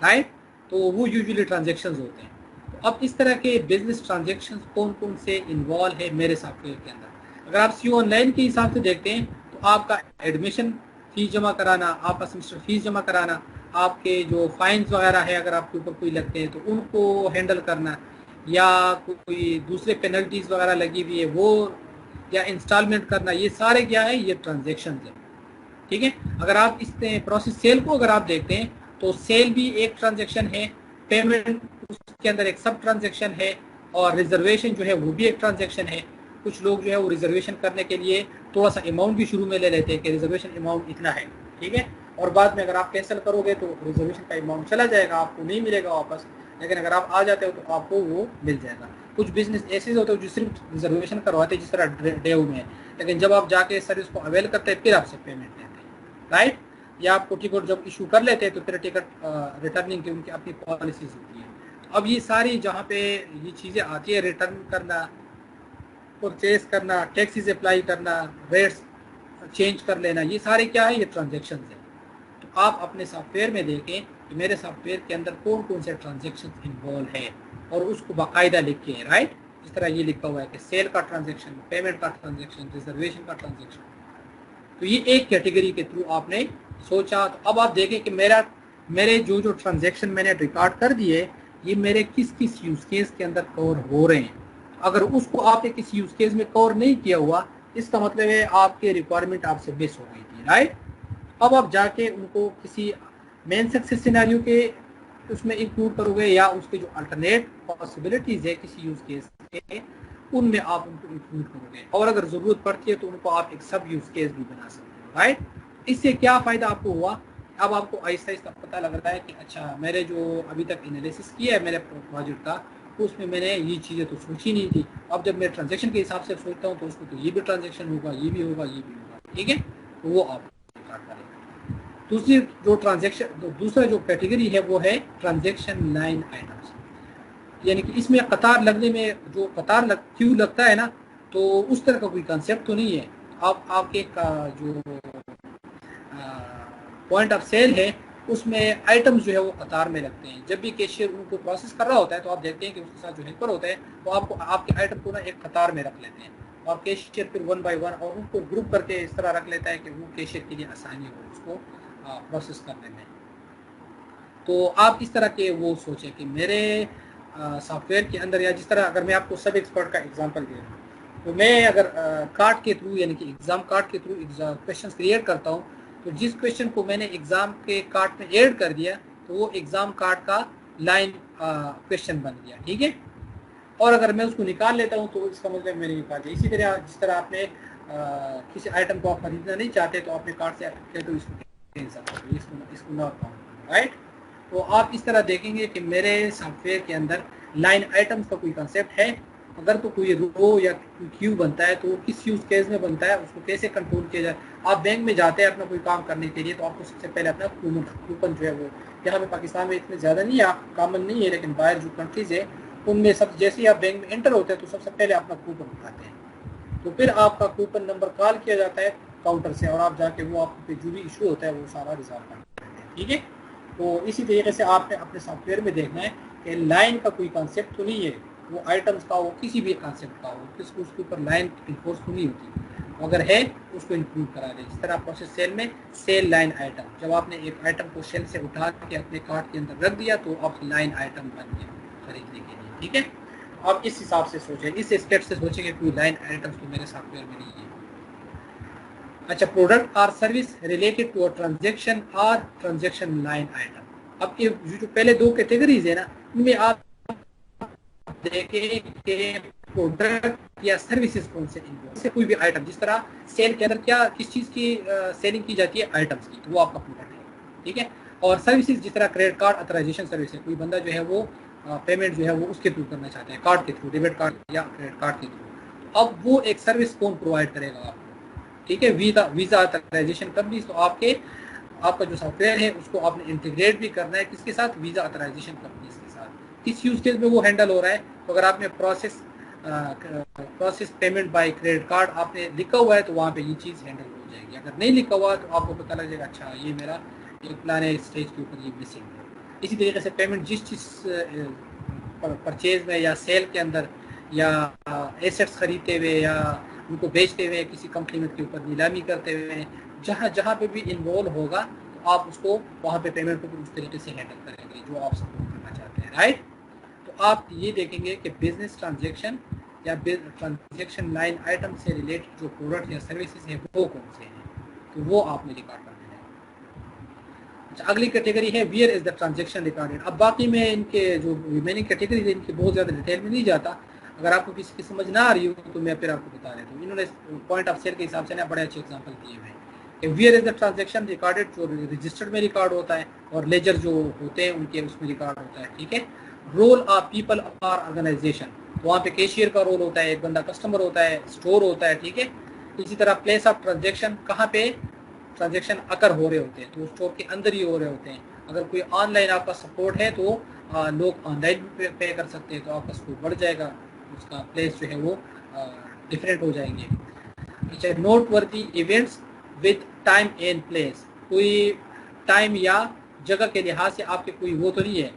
राइट, तो वो यूजुअली ट्रांजैक्शंस होते हैं। तो अब इस तरह के बिजनेस ट्रांजैक्शंस कौन कौन से इन्वॉल्व है मेरे सॉफ्टवेयर के अंदर। अगर आप सी ऑनलाइन के हिसाब से देखते हैं तो आपका एडमिशन फीस जमा कराना, आपका सेमेस्टर फीस जमा कराना, आपके जो फाइन्स वगैरह है अगर आपके ऊपर कोई लगते हैं तो उनको हैंडल करना, या कोई दूसरे पेनल्टीज वगैरह लगी हुई है वो, या इंस्टॉलमेंट करना, ये सारे क्या है, ये ट्रांजेक्शन है। ठीक है, अगर आप इस प्रोसेस सेल को अगर आप देखते हैं तो सेल भी एक ट्रांजेक्शन है, पेमेंट उसके अंदर एक सब ट्रांजेक्शन है, और रिजर्वेशन जो है वो भी एक ट्रांजेक्शन है। कुछ लोग जो है वो रिजर्वेशन करने के लिए थोड़ा सा अमाउंट भी शुरू में ले लेते हैं कि रिजर्वेशन अमाउंट इतना है, ठीक है, और बाद में अगर आप कैंसिल करोगे तो रिजर्वेशन का अमाउंट चला जाएगा, आपको नहीं मिलेगा वापस, लेकिन अगर आप आ जाते हो तो आपको वो मिल जाएगा। कुछ बिजनेस ऐसे होते हैं जो सिर्फ रिजर्वेशन करवाते हैं, जिस तरह डेव में है, लेकिन जब आप जाके सर्विस को अवेल करते हैं फिर आपसे पेमेंट लेते हैं, राइट, या आपको टिकट जब इशू कर लेते हैं तो फिर टिकट रिटर्निंग की उनकी अपनी पॉलिसीज होती है। तो अब ये सारी जहाँ पे ये चीज़ें आती है, रिटर्न करना, परचेज करना, टैक्सेस अप्लाई करना, रेट्स चेंज कर लेना, ये सारे क्या है, ये ट्रांजेक्शन्स हैं। तो आप अपने सॉफ्टवेयर में देखें कि मेरे सॉफ्टवेयर के अंदर कौन कौन से ट्रांजेक्शन इन्वॉल्व है, और उसको बाकायदा लिख के, राइट, जिस तरह ये लिखा हुआ है कि सेल का ट्रांजेक्शन, पेमेंट का ट्रांजेक्शन, रिजर्वेशन का ट्रांजेक्शन। तो ये एक कैटेगरी के थ्रू आपने सोचा। तो अब आप देखें कि मेरे जो ट्रांजेक्शन मैंने रिकॉर्ड कर दिए, ये मेरे किस किस यूज केस के अंदर कवर हो रहे हैं। अगर उसको आपने किसी यूज केस में कवर नहीं किया हुआ, इसका मतलब है आपके रिक्वायरमेंट आपसे मिस हो गई थी, राइट। अब आप जाके उनको किसी मेन सक्सेस सिनेरियो के उसमें इंक्लूड करोगे, या उसके जो अल्टरनेट पॉसिबिलिटीज है किसी यूज केस के, उनमें आप उनको इंक्लूड करोगे, और अगर जरूरत पड़ती है तो उनको आप एक सब यूज केस भी बना सकते हो, राइट। इससे क्या फायदा आपको हुआ, अब आपको आहिस्ता आहिस्ता पता लग रहा है कि अच्छा, मैंने जो अभी तक एनालिसिस किया है मेरे प्रोजेक्ट का, उसमें मैंने ये चीज़ें तो सोची नहीं थी। अब जब मैं ट्रांजेक्शन के हिसाब से सोचता हूँ तो उसमें तो ये भी ट्रांजेक्शन होगा, ये भी होगा, ये भी होगा, ठीक है, तो वो आप स्टार्ट करें। दूसरा जो कैटेगरी है वो है ट्रांजेक्शन लाइन आइटम्स, यानी कि इसमें कतार लगने में जो क्यों लगता है ना, तो उस तरह का कोई कंसेप्ट तो नहीं है। आप आपके का जो पॉइंट ऑफ सेल है उसमें आइटम्स जो है वो कतार में लगते हैं। जब भी कैशियर उनको प्रोसेस कर रहा होता है तो आप देखते हैं कि उसके साथ जो हेल्पर होता है वो आपको आपके आइटम को ना एक कतार में रख लेते हैं, और कैशियर फिर 1 बाय 1 और उनको ग्रुप करके इस तरह रख लेता है कि वो कैशियर के लिए आसानी हो उसको प्रोसेस करने में। तो आप इस तरह के वो सोचें कि मेरे सॉफ्टवेयर के अंदर, या जिस तरह अगर मैं आपको सब एक्सपर्ट का एग्जांपल दे रहा हूँ, तो मैं अगर कार्ड के थ्रू, यानी कि एग्जाम कार्ड के थ्रू क्वेश्चन क्रिएट करता हूँ, तो जिस क्वेश्चन को मैंने एग्जाम के कार्ड में ऐड कर दिया तो वो एग्जाम कार्ड का लाइन क्वेश्चन बन गया, ठीक है। और अगर मैं उसको निकाल लेता हूँ तो इसका मतलब मैंने निकाल दिया। इसी तरह जिस तरह आपने किसी आइटम को आप खरीदना नहीं चाहते तो अपने कार्ड से तो इसको नॉट काउंट, राइट। तो आप इस तरह देखेंगे कि मेरे सॉफ्टवेयर के अंदर लाइन आइटम्स का कोई कंसेप्ट है। अगर तो कोई रो या क्यू बनता है तो वो किस यूज केस में बनता है, उसको कैसे कंट्रोल किया जाए। आप बैंक में जाते हैं अपना कोई काम करने के लिए तो आपको सबसे पहले अपना कूपन जो है वो, यहाँ पे पाकिस्तान में इतने ज़्यादा नहीं है, कॉमन नहीं है, लेकिन बाहर जो कंट्रीज़ है उनमें सब जैसे ही आप बैंक में एंटर होते हैं तो सबसे पहले अपना कूपन उठाते हैं। तो फिर आपका कूपन नंबर कॉल किया जाता है काउंटर से, और आप जाके वो आपको जो भी इशू होता है वो सारा रिजॉल्व करते हैं, ठीक है। तो इसी तरीके से आपने अपने सॉफ्टवेयर में देखना है कि लाइन का कोई कॉन्सेप्ट तो नहीं है, वो आइटम्स का हो, किसी भी कॉन्सेप्ट का हो, किसको उसके ऊपर लाइन इन्फोर्स तो नहीं होती, अगर है उसको इंक्लूड करा दें। जिस तरह प्रोसेस सेल में सेल लाइन आइटम, जब आपने एक आइटम को सेल से उठा के अपने कार्ट के अंदर रख दिया तो अब लाइन आइटम बन गया खरीदने के लिए, ठीक है। अब इस हिसाब से सोचें, इस स्टेप से सोचें कि कोई लाइन आइटम्स तो मेरे सॉफ्टवेयर में नहीं है। अच्छा, प्रोडक्ट और service related to a transaction और ट्रांजेक्शन लाइन आइटम। अब ये जो पहले दो कैटेगरीज है ना, इनमें आप देखें कि प्रोडक्ट या सर्विसेज कौन से इन्वॉल्व से कोई भी आइटम, जिस तरह सेल के अंदर क्या किस चीज़ की सेलिंग की जाती है, आइटम्स की, तो वो आपका प्रोडक्ट है, ठीक है। और सर्विसेज जिस तरह क्रेडिट कार्ड अथराइजेशन सर्विस है, कोई बंदा जो है वो पेमेंट जो है वो उसके थ्रू करना चाहते हैं, कार्ड के थ्रू, डेबिट कार्ड या क्रेडिट कार्ड के थ्रू, अब वो एक सर्विस कौन प्रोवाइड करेगा आपको, ठीक है, वीज़ा अथराइजेशन कंपनी। तो आपका जो सॉफ्टवेयर है उसको आपने इंटीग्रेट भी करना है किसके साथ, वीज़ा अथराइजेशन कंपनीज के साथ। किस यूज केस में वो हैंडल हो रहा है, तो अगर आपने process payment by credit card आपने लिखा हुआ है तो वहाँ पे ये चीज़ हैंडल हो जाएगी। अगर नहीं लिखा हुआ तो आपको पता लग जाएगा अच्छा ये मेरा एक पुराने स्टेज के ऊपर ये मिसिंग है। इसी तरीके से पेमेंट जिस चीज़ परचेज में या सेल के अंदर या एसेट्स खरीदते हुए या उनको बेचते हुए, किसी कंपनी में के ऊपर नीलामी करते हुए, जहाँ जहाँ पे भी इन्वॉल्व होगा तो आप उसको वहाँ पे पेमेंट को उस तरीके से हैंडल करेंगे जो आप सपोर्ट करना चाहते हैं, राइट। तो आप ये देखेंगे कि बिजनेस ट्रांजेक्शन या ट्रांजेक्शन लाइन आइटम से रिलेटेड जो प्रोडक्ट या सर्विसेज है वो कौन से हैं, तो वो आपने रिकॉर्ड करना है। अच्छा, अगली कैटेगरी है wear is the transaction recorded. अब बाकी में इनके जो रिमेनिंग कैटेगरी है इनकी बहुत ज़्यादा डिटेल में नहीं जाता, अगर आपको किसी की समझ ना आ रही हो तो मैं फिर आपको बता देता हूँ। इन्होंने पॉइंट ऑफ सेल के हिसाब से ना बड़े अच्छे एग्जाम्पल दिए हुए हैं। Wear is the transaction recorded, जो रजिस्टर्ड में रिकॉर्ड होता है, और लेजर जो होते हैं उनके उसमें रिकॉर्ड होता है, ठीक है। रोल ऑफ पीपल और ऑर्गेनाइजेशन, तो वहाँ पे कैशियर का रोल होता है, एक बंदा कस्टमर होता है, स्टोर होता है, ठीक है। इसी तरह प्लेस ऑफ ट्रांजेक्शन, कहाँ पे ट्रांजेक्शन अकर हो रहे होते हैं, तो स्टोर के अंदर ही हो रहे होते हैं। अगर कोई ऑनलाइन आपका सपोर्ट है तो लोग ऑनलाइन पे कर सकते हैं, तो आपका स्कोर बढ़ जाएगा, उसका प्लेस जो है वो डिफरेंट हो जाएंगे। अच्छा, नोट वर्दी events with time and place, कोई टाइम या जगह के लिहाज से आपके कोई वो तो नहीं है,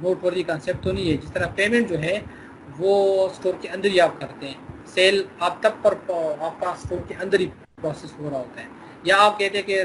नोट वर्दी कॉन्सेप्ट तो नहीं है। जिस तरह पेमेंट जो है वो स्टोर के अंदर ही आप करते हैं, सेल आप तब पर आपका स्टोर के अंदर ही प्रोसेस हो रहा होता है, या आप कहते हैं कि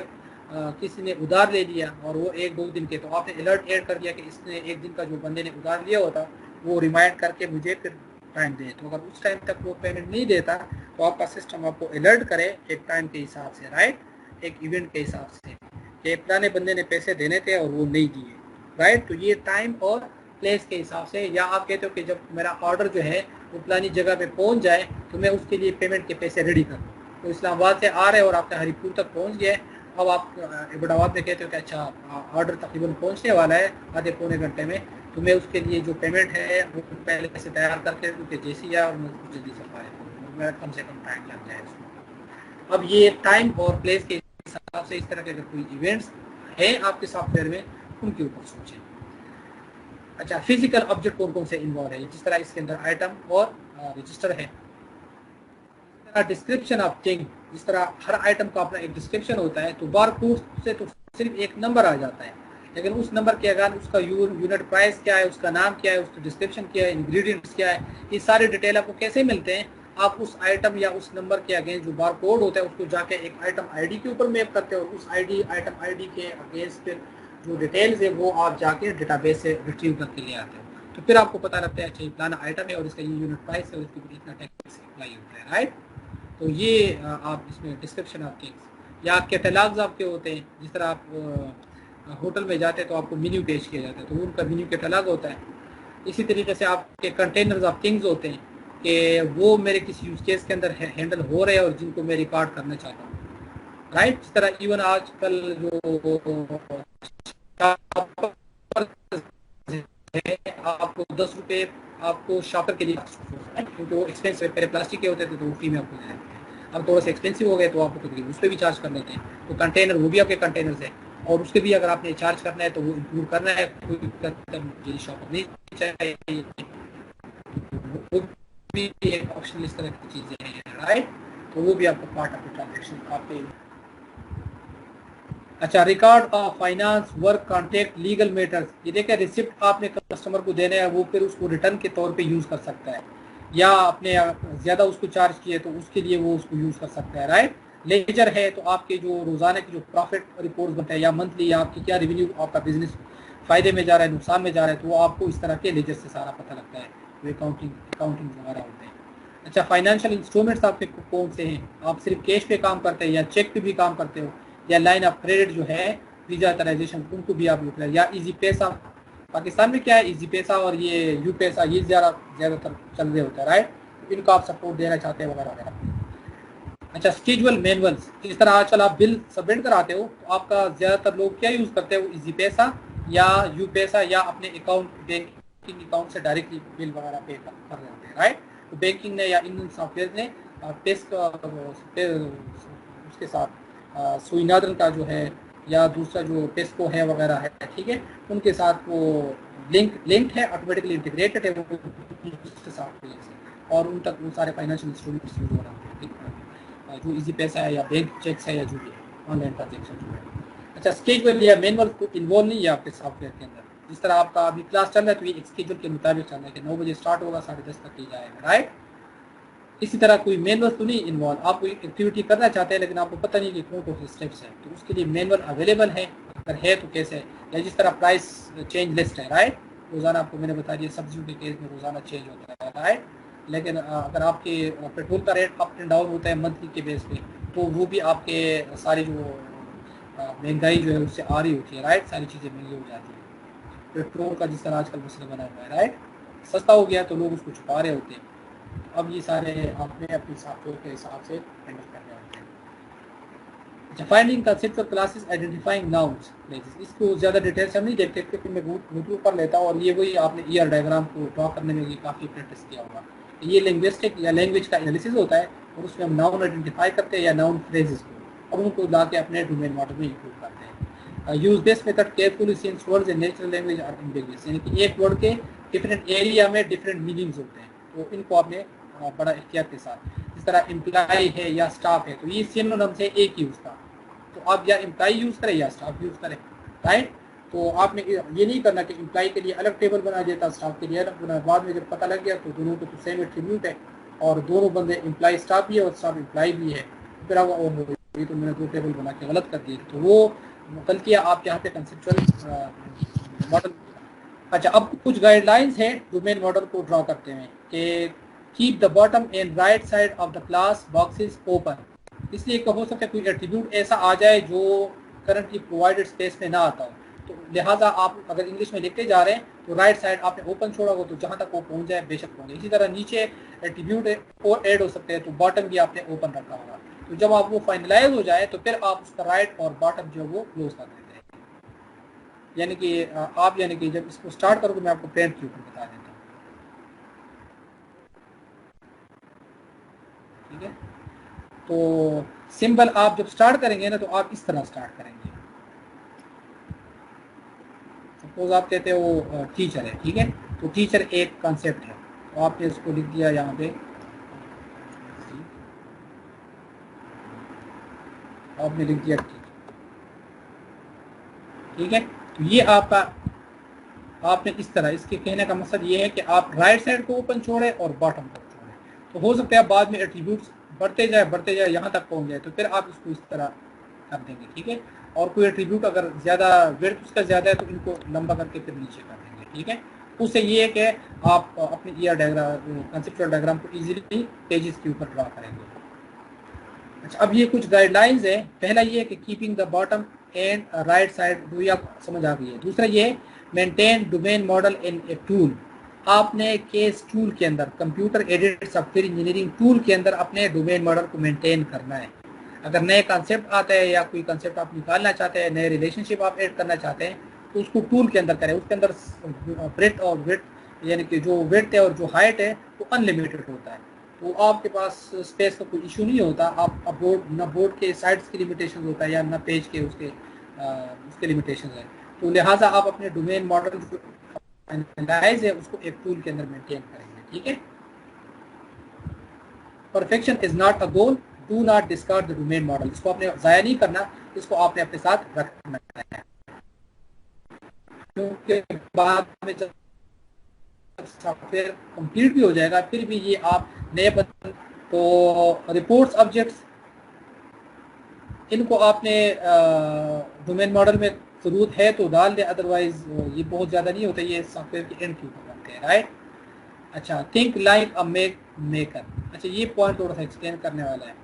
किसी ने उधार ले लिया और वो 1-2 दिन के, तो आपने अलर्ट ऐड कर दिया कि इसने 1 दिन का जो बंदे ने उधार लिया होता वो रिमाइंड करके मुझे फिर टाइम दे। तो अगर उस टाइम तक वो पेमेंट नहीं देता तो आपका सिस्टम आपको अलर्ट करे एक टाइम के हिसाब से, राइट, एक इवेंट के हिसाब से कि पुराने बंदे ने पैसे देने थे और वो नहीं दिए, राइट। तो ये टाइम और प्लेस के हिसाब से, या आप कहते हो कि जब मेरा ऑर्डर जो है वो पुरानी जगह पे पहुंच जाए तो मैं उसके लिए पेमेंट के पैसे रेडी करूँ। तो इस्लामाबाद से आ रहे और आपका हरीपुर तक पहुंच गया, अब आप इब्राबाद में कहते हो कि अच्छा ऑर्डर तकरीबन पहुंचने वाला है आधे पौने घंटे में, तो मैं उसके लिए जो पेमेंट है वो पहले से तैयार करके क्योंकि जैसी है और मैं जल्दी से पाए, मेरा कम से कम टाइम लग जाए उसमें। अब ये टाइम और प्लेस के हिसाब से इस तरह के अगर कोई इवेंट्स है आपके सॉफ्टवेयर में उनके ऊपर सोचें। अच्छा, फिजिकल ऑब्जेक्ट कौन कौन से इन्वॉल्व है, जिस तरह इसके अंदर आइटम और रजिस्टर है। डिस्क्रिप्शन ऑफ थिंग, जिस तरह हर आइटम का अपना एक डिस्क्रिप्शन होता है, तो बारकोड से तो सिर्फ एक नंबर आ जाता है, लेकिन उस नंबर के अगर उसका यूनिट प्राइस क्या है, उसका नाम क्या है, उसका डिस्क्रिप्शन क्या है, इंग्रेडिएंट्स क्या है, ये सारे डिटेल आपको कैसे मिलते हैं, आप उस आइटम या उस नंबर के अगेंस्ट जो बारकोड होता है उसको जाके एक आइटम आईडी के ऊपर मैप करते हो, उस आइटम आईडी के अगेंस्ट फिर जो डिटेल्स है वो आप जाके डेटाबेस से रिट्रीव करके ले आते हो, तो फिर आपको पता लगता है अच्छा ये पुराना आइटम है और इसका ये यूनिट प्राइस है और इसके ऊपर इतना टैक्स अप्लाई होता है, राइट। तो ये आप इसमें डिस्क्रिप्शन ऑफ थिंग्स, या कैटलॉग्स आपके होते हैं, जिस तरह आप होटल में जाते हैं तो आपको मेन्यू पेश किया जाता है, तो उनका मेन्यू कैटलॉग होता है। इसी तरीके से आपके कंटेनर्स ऑफ थिंग्स होते हैं कि वो मेरे किसी यूज केस के अंदर हैंडल हो रहे हैं और जिनको मैं रिकॉर्ड करना चाहता हूँ, राइट। इस तरह इवन आजकल जो आपको 10 रुपये आपको शॉपर के लिए, क्योंकि वो एक्सपेंसिव पहले प्लास्टिक के होते थे तो वो फ्री में आपको दे देते हैं, अब थोड़ा सा एक्सपेंसिव हो गए तो आपको तकरीबन उस पर भी चार्ज कर लेते हैं। तो कंटेनर वो भी आपके कंटेनर्स है और उसके भी अगर आपने चार्ज करना है तो वो इंक्लूड करना है, कोई शॉपर नहीं चाहिए, वो भी एक ऑप्शन इस तरह की चीज़ें हैं, राइट। तो वो भी आपको पार्ट ऑफ द ट्रांजेक्शन आपके। अच्छा, record of finance work contact legal matters, ये देखें रिसिप्ट आपने कस्टमर को देना है, वो फिर उसको रिटर्न के तौर पे यूज कर सकता है, या आपने ज्यादा उसको चार्ज किए तो उसके लिए वो उसको यूज कर सकता है, राइट। लेजर है तो आपके जो रोजाना की जो प्रॉफिट रिपोर्ट बनता है या मंथली, या आपकी क्या रेवेन्यू, आपका बिजनेस फायदे में जा रहा है नुकसान में जा रहा है, तो वो आपको इस तरह के लेजर से सारा पता लगता है, जो अकाउंटिंग वगैरह होते हैं। अच्छा, फाइनेंशियल इंस्ट्रूमेंट्स आपके कौन से हैं, आप सिर्फ कैश पे काम करते हैं या चेक पे भी काम करते हो, या लाइन ऑफ क्रेडिट जो है वीजा ऑथराइजेशन, उनको भी आप यूटिलाइज, या इजी पैसा, पाकिस्तान में क्या है इजी पैसा और ये यू पैसा, ये ज़्यादातर चल रहे होता है, राइट। इनको आप सपोर्ट देना चाहते हैं वगैरह वगैरह। अच्छा, स्केजुअल मैनुअल्स, जिस तरह आजकल आप बिल सबमिट कराते हो तो आपका ज़्यादातर लोग क्या यूज़ करते हैं, वो इजी पैसा या यू पैसा, या अपने अकाउंट बैंकिंग अकाउंट से डायरेक्टली बिल वगैरह पे कर रहे होते हैं, राइट। तो बैंकिंग ने या इन सॉफ्टवेयर ने पेस्ट उसके साथ सुइनादन का जो है, या दूसरा जो टेस्को है वगैरह है, ठीक है, उनके साथ वो लिंक है, ऑटोमेटिकली इंटीग्रेटेड है वो उसके साथ, और उन तक वो सारे फाइनेंशियल इंस्ट्रूमेंट्स यूज हो रहे हैं, ठीक है, जो इजी पैसा है या बैंक चेक्स है या जो भी है ऑनलाइन ट्रांजेक्शन जो है। अच्छा, स्केड्यूल या मैनुअल को इन्वॉल्व नहीं है आपके सॉफ्टवेयर के अंदर, जिस तरह आपका अभी क्लास चल रहा है तो ये एक स्केड्यूल के मुताबिक चल रहा है कि 9 बजे स्टार्ट होगा, 10:30 तक की जाएगा, राइट। इसी तरह कोई मैनुअल तो नहीं इन्वॉल्व, आप कोई एक्टिविटी करना चाहते हैं लेकिन आपको पता नहीं कि कौन कौन से स्टेप्स हैं, तो उसके लिए मैनुअल अवेलेबल है, अगर है तो कैसे है, या जिस तरह प्राइस चेंज लिस्ट है, राइट, रोजाना आपको मैंने बता दिया सब्जियों के केस में रोजाना चेंज होता है, राइट। लेकिन अगर आपके पेट्रोल का रेट अप एंड डाउन होता है मंथली के बेस पे, तो वो भी आपके सारी जो महंगाई जो है उससे आ रही होती है, राइट, सारी चीज़ें महंगी हो जाती है। पेट्रोल का जिस तरह आजकल मसला बना हुआ है, राइट, सस्ता हो गया तो लोग उसको छुपा रहे होते हैं, अब ये सारे आपने अपने सॉफ्टवेयर के हिसाब से हैंडल करने होते हैं। अच्छा, finding conceptual classes identifying nouns places, इसको ज़्यादा डिटेल से हम नहीं देखते क्योंकि मैं यूट्यूब पर लेता हूँ, और ये वही आपने ईआर डायग्राम को ड्रॉ करने में भी काफ़ी प्रैक्टिस किया होगा। ये लिंग्विस्टिक या लैंग्वेज का एनालिसिस होता है, और उसमें हम नाउन आइडेंटिफाई करते हैं या नाउन फ्रेजेस को, और उनको ला के अपने डोमेन मॉडल में इंक्लूड करते हैं। Use this method carefully since words in natural language are ambiguous, यानी कि एक वर्ड के डिफरेंट एरिया में डिफरेंट मीनिंग्स होते हैं, तो इनको आपने बड़ा एहतियात के साथ, जिस तरह एम्प्लॉय है या स्टाफ है, तो ये सिनोनिम्स है एक ही उसका, तो आप या एम्प्लॉय यूज करें या स्टाफ यूज करें, राइट। तो आपने ये नहीं करना कि एम्प्लॉय के लिए अलग टेबल बना देता, स्टाफ के लिए अलग बना, बाद में जब पता लग गया तो दोनों को तो सेम एट्रीब्यूट है, और दोनों बंदे एम्प्लॉय स्टाफ भी है और स्टाफ एम्प्लॉय भी है, फिर आप ये तो मैंने 2 टेबल बना के गलत कर दिए, तो वो गलतियाँ आप यहाँ पे कंसेप्चुअल मॉडल। अच्छा, अब कुछ गाइडलाइंस है डोमेन मॉडल को ड्रॉ करते हैं कि keep the bottom and right side of the class boxes open, इसलिए हो सकता है कोई एट्रीब्यूट ऐसा आ जाए जो करंटली प्रोवाइडेड स्पेस में ना आता हो, तो लिहाजा आप अगर इंग्लिश में लिखते जा रहे हैं तो राइट साइड आपने ओपन छोड़ा हो, तो जहाँ तक वो पहुँच जाए बेशक पहुँचे। इसी तरह नीचे एट्रीब्यूट और ऐड हो सकते हैं, तो बॉटम भी आपने ओपन रखा होगा, तो जब आप वो फाइनलाइज हो जाए तो फिर आप उसका राइट और बॉटम जो वो क्लोज कर देते हैं। यानी कि आप यानी कि जब इसको स्टार्ट करोगे, मैं आपको पेन के ऊपर बता देता हूँ, ठीक है। तो सिंबल आप जब स्टार्ट करेंगे ना, तो आप इस तरह स्टार्ट करेंगे, सपोज आप कहते हो वो टीचर है, ठीक है, तो टीचर एक कॉन्सेप्ट है, तो आपने उसको लिख दिया यहाँ पे, आपने लिख दिया ठीक है। तो ये आपका, आपने इस तरह, इसके कहने का मकसद ये है कि आप राइट साइड को ओपन छोड़े और बॉटम को छोड़े, तो हो सकता है बाद में एट्रीब्यूट्स बढ़ते जाए यहाँ तक पहुँच जाए, तो फिर आप इसको इस तरह कर देंगे, ठीक है। और कोई एट्रीब्यूट अगर ज़्यादा विड्थ उसका ज़्यादा है तो इनको लंबा करके फिर नीचे कर देंगे, ठीक है। उससे ये है कि आप अपने ईआर डायग्राम, कंसेप्चुअल डायग्राम को इजीली पेजेस के ऊपर ड्रा करेंगे। अच्छा, अब ये कुछ गाइडलाइंस है, पहला ये है कि keeping the bottom and right side, वो आप समझ आ गई है। दूसरा ये है maintain domain model in a tool, आपने केस टूल के अंदर, computer aided software engineering tool के अंदर अपने डोमेन मॉडल को मेंटेन करना है। अगर नए कॉन्सेप्ट आता है या कोई कॉन्सेप्ट आप निकालना चाहते हैं, नए रिलेशनशिप आप ऐड करना चाहते हैं, तो उसको टूल के अंदर करें। उसके अंदर ब्रेथ और विड्थ, यानी कि जो विड्थ है और जो हाइट है वो अनलिमिटेड होता है, तो आपके पास स्पेस का कोई इशू नहीं होता। आप बोर्ड के साइड्स की लिमिटेशन होता है या ना पेज के उसके लिमिटेशन है, तो लिहाजा आप अपने डोमेन मॉडल जो एनालाइज है उसको एक टूल के अंदर मेंटेन करेंगे, ठीक है। Perfection is not a goal do not discard the domain model, इसको आपने ज़ाया नहीं करना, इसको आपने अपने साथ रखना है, क्योंकि बाद में जब सॉफ्टवेयर कंप्लीट भी हो जाएगा फिर भी ये आप नए तो रिपोर्ट्स ऑब्जेक्ट्स इनको आपने डोमेन मॉडल में ज़रूरत है तो डाल दें, अदरवाइज ये बहुत ज़्यादा नहीं होता, ये सॉफ्टवेयर के एंड के ऊपर बनते हैं, राइट। अच्छा, थिंक लाइक अ मेकर, अच्छा ये पॉइंट थोड़ा सा एक्सप्लेन करने वाला है।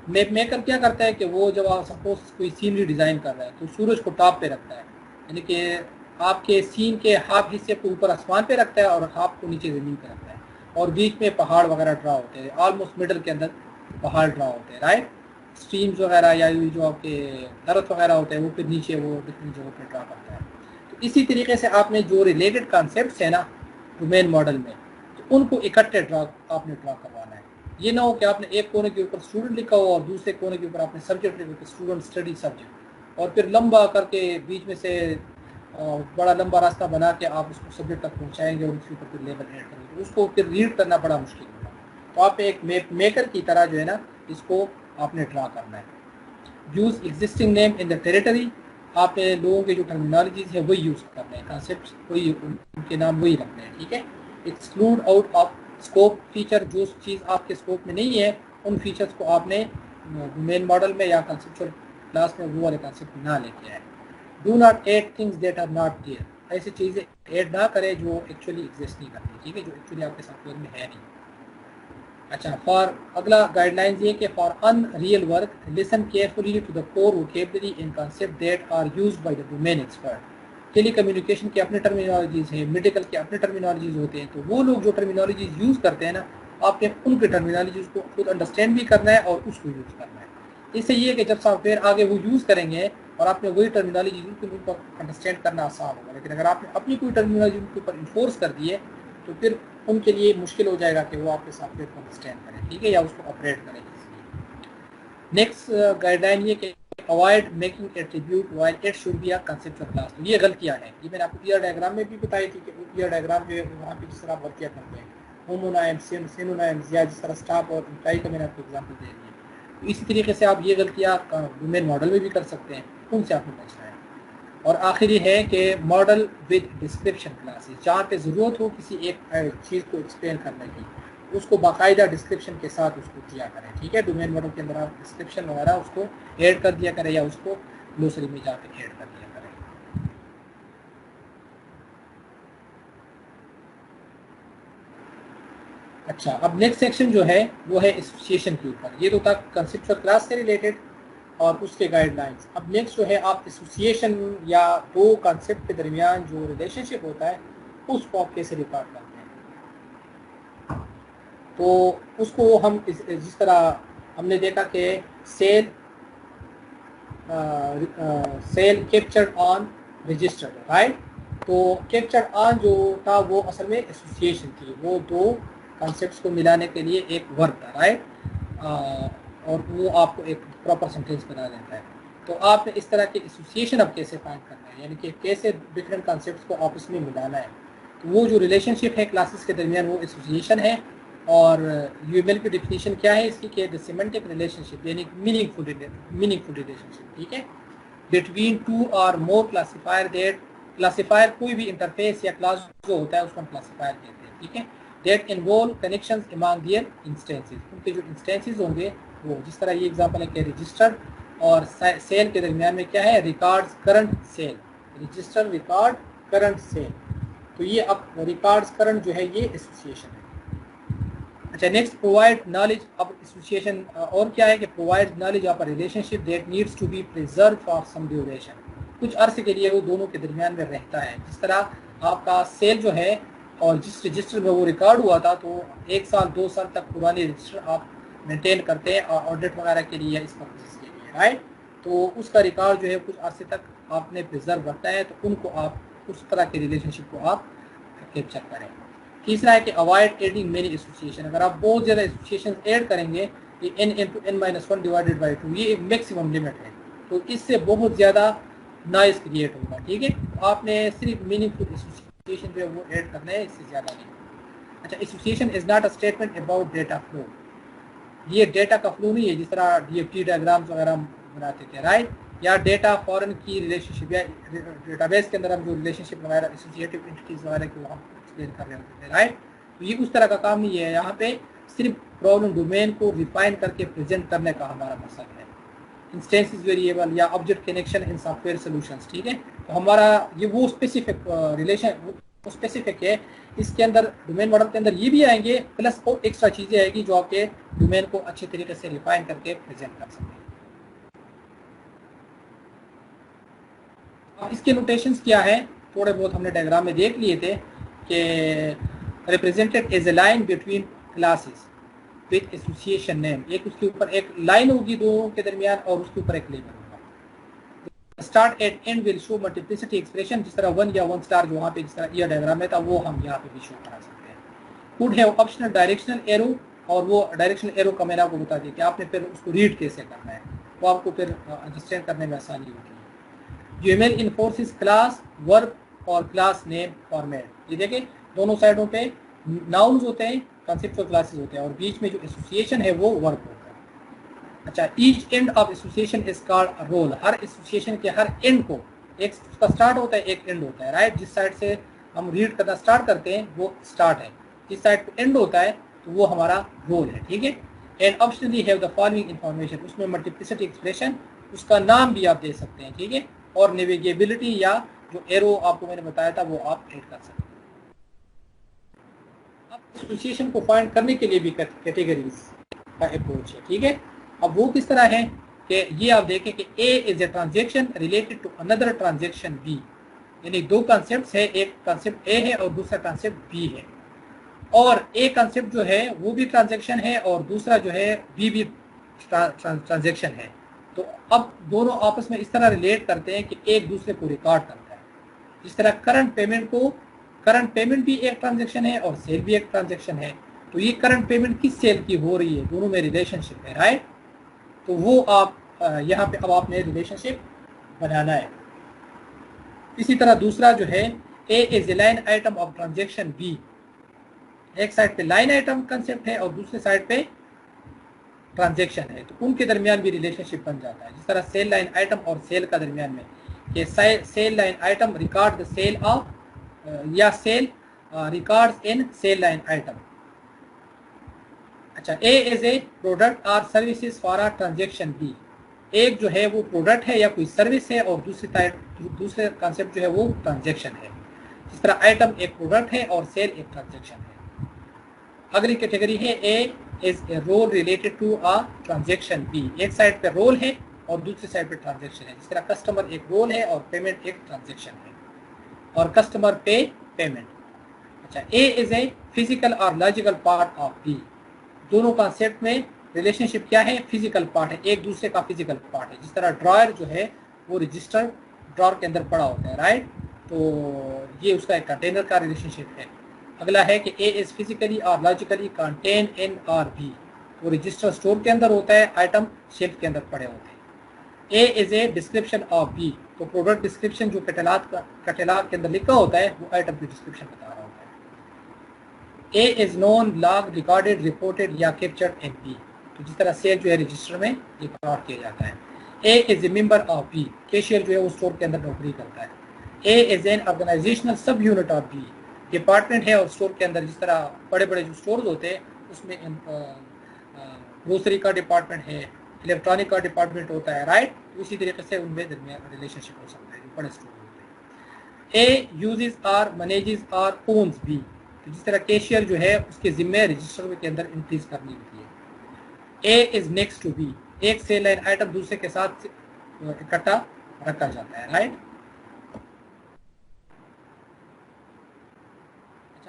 मैप मेकर क्या करता है कि वो जब आप सपोज कोई सीनरी डिज़ाइन कर रहा है तो सूरज को टॉप पे रखता है, यानी कि आपके सीन के हाफ हिस्से को ऊपर आसमान पे रखता है और हाफ को नीचे ज़मीन पे रखता है, और बीच में पहाड़ वगैरह ड्रा होते हैं, ऑलमोस्ट मिडल के अंदर पहाड़ ड्रा होते हैं, राइट। स्ट्रीम्स वगैरह या जो आपके दरख्त वगैरह होते हैं वो फिर नीचे वो डिफरेंट जगहों पर ड्रा करता है। तो इसी तरीके से आपने जो रिलेटेड कॉन्सेप्ट है ना डोमेन मॉडल में, तो उनको इकट्ठे आपने ड्रा करवाना है। ये ना हो कि आपने एक कोने के ऊपर स्टूडेंट लिखा हो और दूसरे कोने के ऊपर आपने सब्जेक्ट लिखा हो, स्टूडेंट स्टडी सब्जेक्ट, और फिर लंबा करके बीच में से बड़ा लंबा रास्ता बना के आप उसको सब्जेक्ट तक पहुंचाएंगे और उसके ऊपर फिर लेबल ऐड करेंगे, तो उसको फिर रीड करना बड़ा मुश्किल होगा। तो आप एक मैप मेकर की तरह जो है ना इसको आपने ड्रा करना है। Use existing name in the territory, आपने लोगों के जो टर्मिनोलॉजीज है वही यूज करने हैं, कॉन्सेप्ट वही उनके नाम वही रखने हैं, ठीक है। Exclude out of scope feature, जो चीज़ आपके स्कोप में नहीं है उन फीचर्स को आपने डोमेन मॉडल में या कंसेप्चुअल क्लास में वो वाले कंसेप्ट ना लेके आए। Do not add things that are not there, ऐसी चीज़ें ऐड ना करें जो एक्चुअली एग्जिस्ट नहीं करती, ठीक है, जो एक्चुअली आपके सॉफ्टवेयर में है नहीं। अच्छा, फॉर अगला गाइडलाइंस ये कि for unreal work listen carefully to the core vocabulary and concept that are used by the domain expert. Tele communication के अपने टर्मिनोलॉजीज हैं, मेडिकल के अपने टर्मिनोलॉजीज होते हैं, तो वो लोग जो टर्मिनोलॉजीज यूज़ करते हैं ना, आपने उनके टर्मिनोलॉजीज को खुद अंडरस्टैंड भी करना है और उसको यूज़ करना है। इससे ये है कि जब सॉफ्टवेयर आगे वो यूज़ करेंगे और आपने वही टर्मिनोलॉजी उनको अंडरस्टैंड करना आसान होगा, लेकिन अगर आपने अपनी कोई टर्मिनोलॉजी उनके ऊपर इन्फोर्स कर दी है तो फिर उनके लिए मुश्किल हो जाएगा कि वो आपके सॉफ्टवेयर को अंडरस्टैंड करें, ठीक है, या उसको ऑपरेट करें। नेक्स्ट गाइडलाइन ये कि avoid making attribute while it should be a conceptual class. तो ये गलतियां हैं, ये मैंने आपको ईयर डायग्राम में भी बताई थी कि ईयर डायग्राम जो है वहाँ पे जिस तरह वर्क किया करते हैं, होमोनाइम्स, सिनोनाइम्स, या जिस तरह स्टाफ और इम्प्लाई का मैंने आपको एग्जाम्पल दे दिया। तो इसी तरीके से आप ये गलतियाँ डोमेन मॉडल में भी कर सकते हैं, उनसे आपको बचना है। और आखिरी है कि मॉडल विद डिस्क्रिप्शन क्लासेस, जहाँ पे ज़रूरत हो किसी एक चीज़ को एक्सप्लेन करने की, उसको बाकायदा डिस्क्रिप्शन के साथ उसको दिया करें, ठीक है। डोमेन मॉडल के अंदर आप डिस्क्रिप्शन वगैरह उसको ऐड कर दिया करें या उसको ग्लोसरी में जाकर ऐड कर दिया करें। अच्छा, अब नेक्स्ट सेक्शन जो है वो है एसोसिएशन के ऊपर। ये तो था कंसेप्चुअल क्लास से रिलेटेड और उसके गाइडलाइंस। अब नेक्स्ट जो है आप एसोसिएशन या दो कॉन्सेप्ट के दरमियान जो रिलेशनशिप होता है उसको आप कैसे रिकॉर्ड करते हैं। तो उसको हम जिस तरह हमने देखा कि sale captured on register, right. तो कैप्चर्ड ऑन जो था वो असल में एसोसिएशन थी, वो दो कॉन्सेप्ट्स को मिलाने के लिए एक वर्ड था, राइट, और वो आपको एक प्रॉपर सेंटेंस बना देता है। तो आपने इस तरह के एसोसिएशन अब कैसे फाइंड करना है, यानी कि कैसे डिफरेंट कॉन्सेप्ट्स को आपस में मिलाना है। तो वो जो रिलेशनशिप है क्लासेस के दरमियान वो एसोसिएशन है। और यूएमएल की डिफिनीशन क्या है इसकी कि द सिमेंटिक रिलेशनशिप, यानी मीनिंगफुल रिलेशनशिप, ठीक है, बिटवीन टू और मोर क्लासिफायर दैट, क्लासिफायर कोई भी इंटरफेस या क्लास जो होता है उसको हम क्लासिफायर कहते हैं, ठीक है, that involve connections among their instances, उनके जो इंस्टेंसेस होंगे वो, जिस तरह ये एग्जांपल है कि रजिस्टर और सेल के दरमियान में क्या है, records current sale, register record current sale. तो ये अब रिकॉर्ड्स करंट जो है ये एसोसिएशन है। अच्छा, नेक्स्ट प्रोवाइड नॉलेज। अब एसोसिएशन और क्या है कि provide knowledge of a relationship that needs to be preserve for some duration, कुछ अर्से के लिए वो दोनों के दरमियान में रहता है। जिस तरह आपका सेल जो है और जिस रजिस्टर में वो रिकॉर्ड हुआ था, तो 1 साल 2 साल तक पुराने रजिस्टर आप मेंटेन करते हैं ऑडिट वगैरह के लिए या इस पर्पज के लिए, राइट। तो उसका रिकॉर्ड जो है कुछ अर्से तक आपने प्रिजर्व रखना है, तो उनको आप उस तरह के रिलेशनशिप को आप कैप्चर करें। तीसरा है कि अवॉइड एडिंग मेनी एसोसिएशन, अगर आप बहुत ज़्यादा एसोसिएशन ऐड करेंगे, ये n/n-1 डिवाइडेड बाई 2 ये एक मैक्सिमम लिमिट है, तो इससे बहुत ज़्यादा नॉइज क्रिएट होगा, ठीक है। तो आपने सिर्फ मीनिंगफुल एसोसिएशन जो है वो ऐड करना है, इससे ज़्यादा नहीं। अच्छा, association is not a statement about data flow, ये डेटा का फ्लो नहीं है जिस तरह DFT डायग्राम्स वगैरह हम बनाते थे, राइट, या डेटा फॉरेन की रिलेशनशिप या डेटाबेस के अंदर हम जो रिलेशनशिप वगैरह एसोसिएटिव एंटिटीज वगैरह को हम एक्सप्लेन कर रहे होते थे, राइट। तो ये उस तरह का काम नहीं है, यहाँ पे सिर्फ प्रॉब्लम डोमेन को रिफाइन करके प्रेजेंट करने का हमारा मकसद है। इंस्टेंसेस वेरिएबल या object connection in software solutions, ठीक है। तो हमारा ये वो स्पेसिफिक रिलेशन वो स्पेसिफिक है, इसके अंदर डोमेन मॉडल के अंदर ये भी आएंगे, प्लस और एक्स्ट्रा चीज़ें आएगी जो आपके डोमेन को अच्छे तरीके से रिफाइन करके प्रेजेंट कर सकें। अब इसके नोटेशंस क्या है, थोड़े बहुत हमने डायग्राम में देख लिए थे कि represented as a line between classes with association name, एक उसके ऊपर एक लाइन होगी दोनों के दरमियान और उसके ऊपर एक लेबल होगा। Start at and will show multiplicity expression, जिस तरह 1 या 1 स्टार जो वहाँ पे जिस तरह ईयर डायग्राम में था वो हम यहाँ पे भी शो करा सकते हैं। Could have optional directional arrow, और वो डायरेक्शनल एरो का मैंने आपको बता दिया कि आपने फिर उसको रीड कैसे करना है, वो आपको फिर अंडरस्टैंड करने में आसानी होगी। UML इन्फोर्सेस क्लास वर्ब और क्लास नेम फॉर्मेट, ये देखें दोनों साइडों पे नाउन्स होते हैं, कंसेप्चुअल क्लासेस होते हैं, और बीच में जो एसोसिएशन है वो वर्ब होता है। अच्छा, each end of association is called role, हर एसोसिएशन के हर एंड को, एक उसका स्टार्ट होता है एक एंड होता है, राइट। जिस साइड से हम रीड करना स्टार्ट करते हैं वो स्टार्ट है, जिस साइड पे एंड होता है तो वो हमारा रोल है, ठीक है। And optionally have the following information, उसमें मल्टीप्लिसिटी एक्सप्रेशन उसका नाम भी आप दे सकते हैं, ठीक है, और नेविगेबिलिटी या जो एरो आपको मैंने बताया था वो आप ऐड कर सकते हैं। अब एसोसिएशन को फाइंड करने के लिए भी कैटेगरीज का अप्रोच है, ठीक है। अब वो किस तरह है कि ये आप देखें कि A is a transaction related to another transaction B, यानी दो कॉन्सेप्ट है, एक कॉन्सेप्ट ए है और दूसरा कॉन्सेप्ट बी है, और ए कॉन्सेप्ट जो है वो भी ट्रांजेक्शन है और दूसरा जो है बी भी ट्रांजेक्शन है। तो अब दोनों आपस में इस तरह रिलेट करते हैं कि एक दूसरे को रिकॉर्ड करता है, जिस तरह करंट पेमेंट भी एक ट्रांजेक्शन है और सेल भी एक ट्रांजेक्शन है। तो ये करंट पेमेंट किस सेल की हो रही है, दोनों में रिलेशनशिप है, राइट। तो वो आप यहाँ पे अब आपने रिलेशनशिप बनाना है। इसी तरह दूसरा जो है A is a line item of transaction B, एक साइड पे लाइन आइटम कंसेप्ट है और दूसरे साइड पे ट्रांजेक्शन है, तो उनके दरमियान भी रिलेशनशिप बन जाता है। जिस तरह सेल लाइन आइटम और सेल का दरमियान में कि sale line item record the sale of या sale records in sale line item. अच्छा, ए इज ए प्रोडक्ट और services for a transaction B, एक जो है वो प्रोडक्ट है या कोई सर्विस है और दूसरे कॉन्सेप्ट जो है वो ट्रांजेक्शन है। जिस तरह आइटम एक प्रोडक्ट है और सेल एक ट्रांजेक्शन है। अगली कैटेगरी है A is a role related to a transaction B, एक साइड पे रोल है और दूसरी साइड पे ट्रांजेक्शन है। जिस तरह कस्टमर एक रोल है और पेमेंट एक ट्रांजेक्शन है, और कस्टमर पे पेमेंट। अच्छा, ए इज ए फिजिकल और लॉजिकल पार्ट ऑफ बी, दोनों कॉन्सेप्ट में रिलेशनशिप क्या है, फिजिकल पार्ट है, एक दूसरे का फिजिकल पार्ट है। जिस तरह ड्रॉयर जो है वो रजिस्टर ड्रॉर के अंदर पड़ा होता है, राइट, तो ये उसका एक कंटेनर का रिलेशनशिप है। अगला है कि ए इज फिजिकली और logically contain in or B, वो रजिस्टर स्टोर के अंदर होता है, आइटम शेल्फ के अंदर पड़े होते हैं। A is a description of B, तो प्रोडक्ट डिस्क्रिप्शन जो कैटलॉग के अंदर लिखा होता है वो आइटम की डिस्क्रिप्शन बता रहा होता है। A is known log recorded reported या कैप्चर्ड इन बी, तो जिस तरह सेल जो है रजिस्टर में रिकॉर्ड किया जाता है। A is a member of B, cashier जो है वो स्टोर के अंदर नौकरी करता है। A is an organizational sub unit of B, department है और स्टोर के अंदर जिस तरह बड़े बड़े जो स्टोर्स होते हैं उसमें ग्रोसरी का डिपार्टमेंट है, इलेक्ट्रॉनिक का डिपार्टमेंट होता है, राइट। इसी तरीके से उनमें दरमियान रिलेशनशिप हो सकता है जो बड़े स्टोर होते हैं। A uses or manages or owns B, तो जिस तरह कैशियर जो है उसके जिम्मे रजिस्टर के अंदर इंक्रीज करनी होती है। A is next to be, एक सेल लाइन आइटम दूसरे के साथ इकट्ठा रखा जाता है, राइट।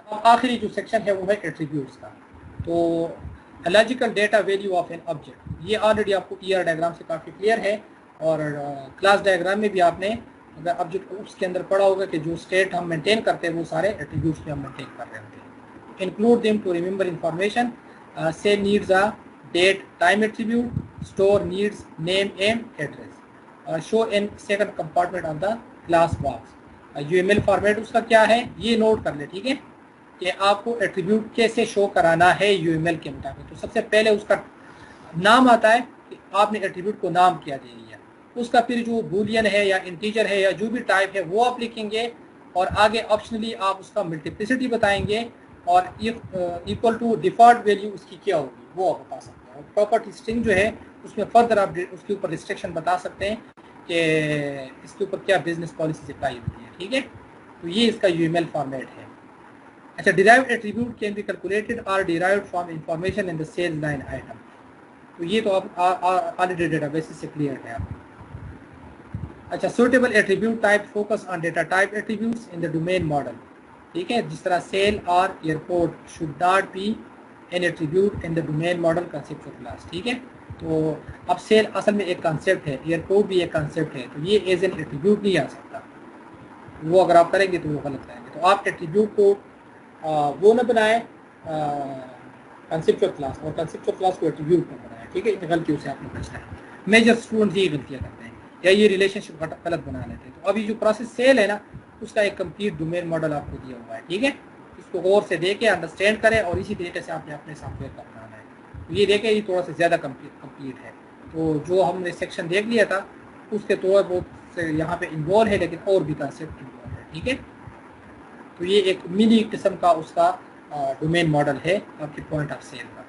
अब आखिरी जो सेक्शन है वो है एट्रीब्यूट्स का। तो logical data value of an object, ये ऑलरेडी आपको ईआर डायग्राम से काफ़ी क्लियर है, और क्लास डायग्राम में भी आपने अगर ऑब्जेक्ट उसके अंदर पढ़ा होगा कि जो स्टेट हम मेंटेन करते हैं वो सारे एट्रीब्यूट्स भी हम मेंटेन कर रहे होते हैं। Include them to remember information, sale needs a date time attribute, store needs name M address, show in second compartment of the class box. UML format उसका क्या है ये नोट कर ले, ठीक है, कि आपको एट्रीब्यूट कैसे शो कराना है यूएमएल के मुताबिक। तो सबसे पहले उसका नाम आता है कि आपने एट्रीब्यूट को नाम क्या दे दिया, उसका फिर जो बूलियन है या इंटीजर है या जो भी टाइप है वो आप लिखेंगे, और आगे ऑप्शनली आप उसका मल्टीप्लिसिटी बताएंगे, और इक्वल टू डिफॉल्ट वैल्यू उसकी क्या होगी वो आप बता सकते हैं। और प्रॉपर्टी स्ट्रिंग जो है उसमें फर्दर आप उसके ऊपर रिस्ट्रिक्शन बता सकते हैं कि इसके ऊपर क्या बिजनेस पॉलिसी अप्लाई होती है, ठीक है। तो ये इसका यूएमएल फॉर्मेट है। अच्छा, derived attribute can be calculated और derived from information in the sales line item. तो ये तो आप ऑलरेडी डेटाबेस से क्लियर है आप। अच्छा, suitable attribute type focus on data type attributes in the domain model, ठीक है। जिस तरह सेल और airport should not be N attribute in the domain model concept class, ठीक है। तो अब सेल असल में एक कंसेप्ट है, एयरपोर्ट भी एक कंसेप्ट है, तो ये एज एन एट्रीब्यूट नहीं आ सकता, वो अगर आप करेंगे तो वो गलत करेंगे। तो आप एट्रीब्यूट को वो न बनाए कंसेप्चुअल क्लास, और कंसेप्चुअल क्लास को एट्रीब्यूट न बनाए, ठीक है। इन गलतियों से आपने बचना है। मेजर स्टूडेंट ये गलतियाँ करते हैं या ये रिलेशनशिप गलत बना लेते हैं। तो अभी जो प्रोसेस सेल है ना, उसका एक कंप्लीट डोमेन मॉडल आपको दिया हुआ है, ठीक है। इसको गौर से देखें, अंडरस्टैंड करें, और इसी तरीके से आपने अपने सॉफ्टवेयर का बनाना है। तो ये देखें, ये थोड़ा सा ज़्यादा कंप्लीट है। तो जो हमने सेक्शन देख लिया था उसके थोड़ा बहुत यहाँ पे इन्वॉल्व है, लेकिन और भी कंसेप्ट इन्वॉल्व है, ठीक है। तो ये एक मिनी किस्म का उसका डोमेन मॉडल है आपके पॉइंट ऑफ सेल का।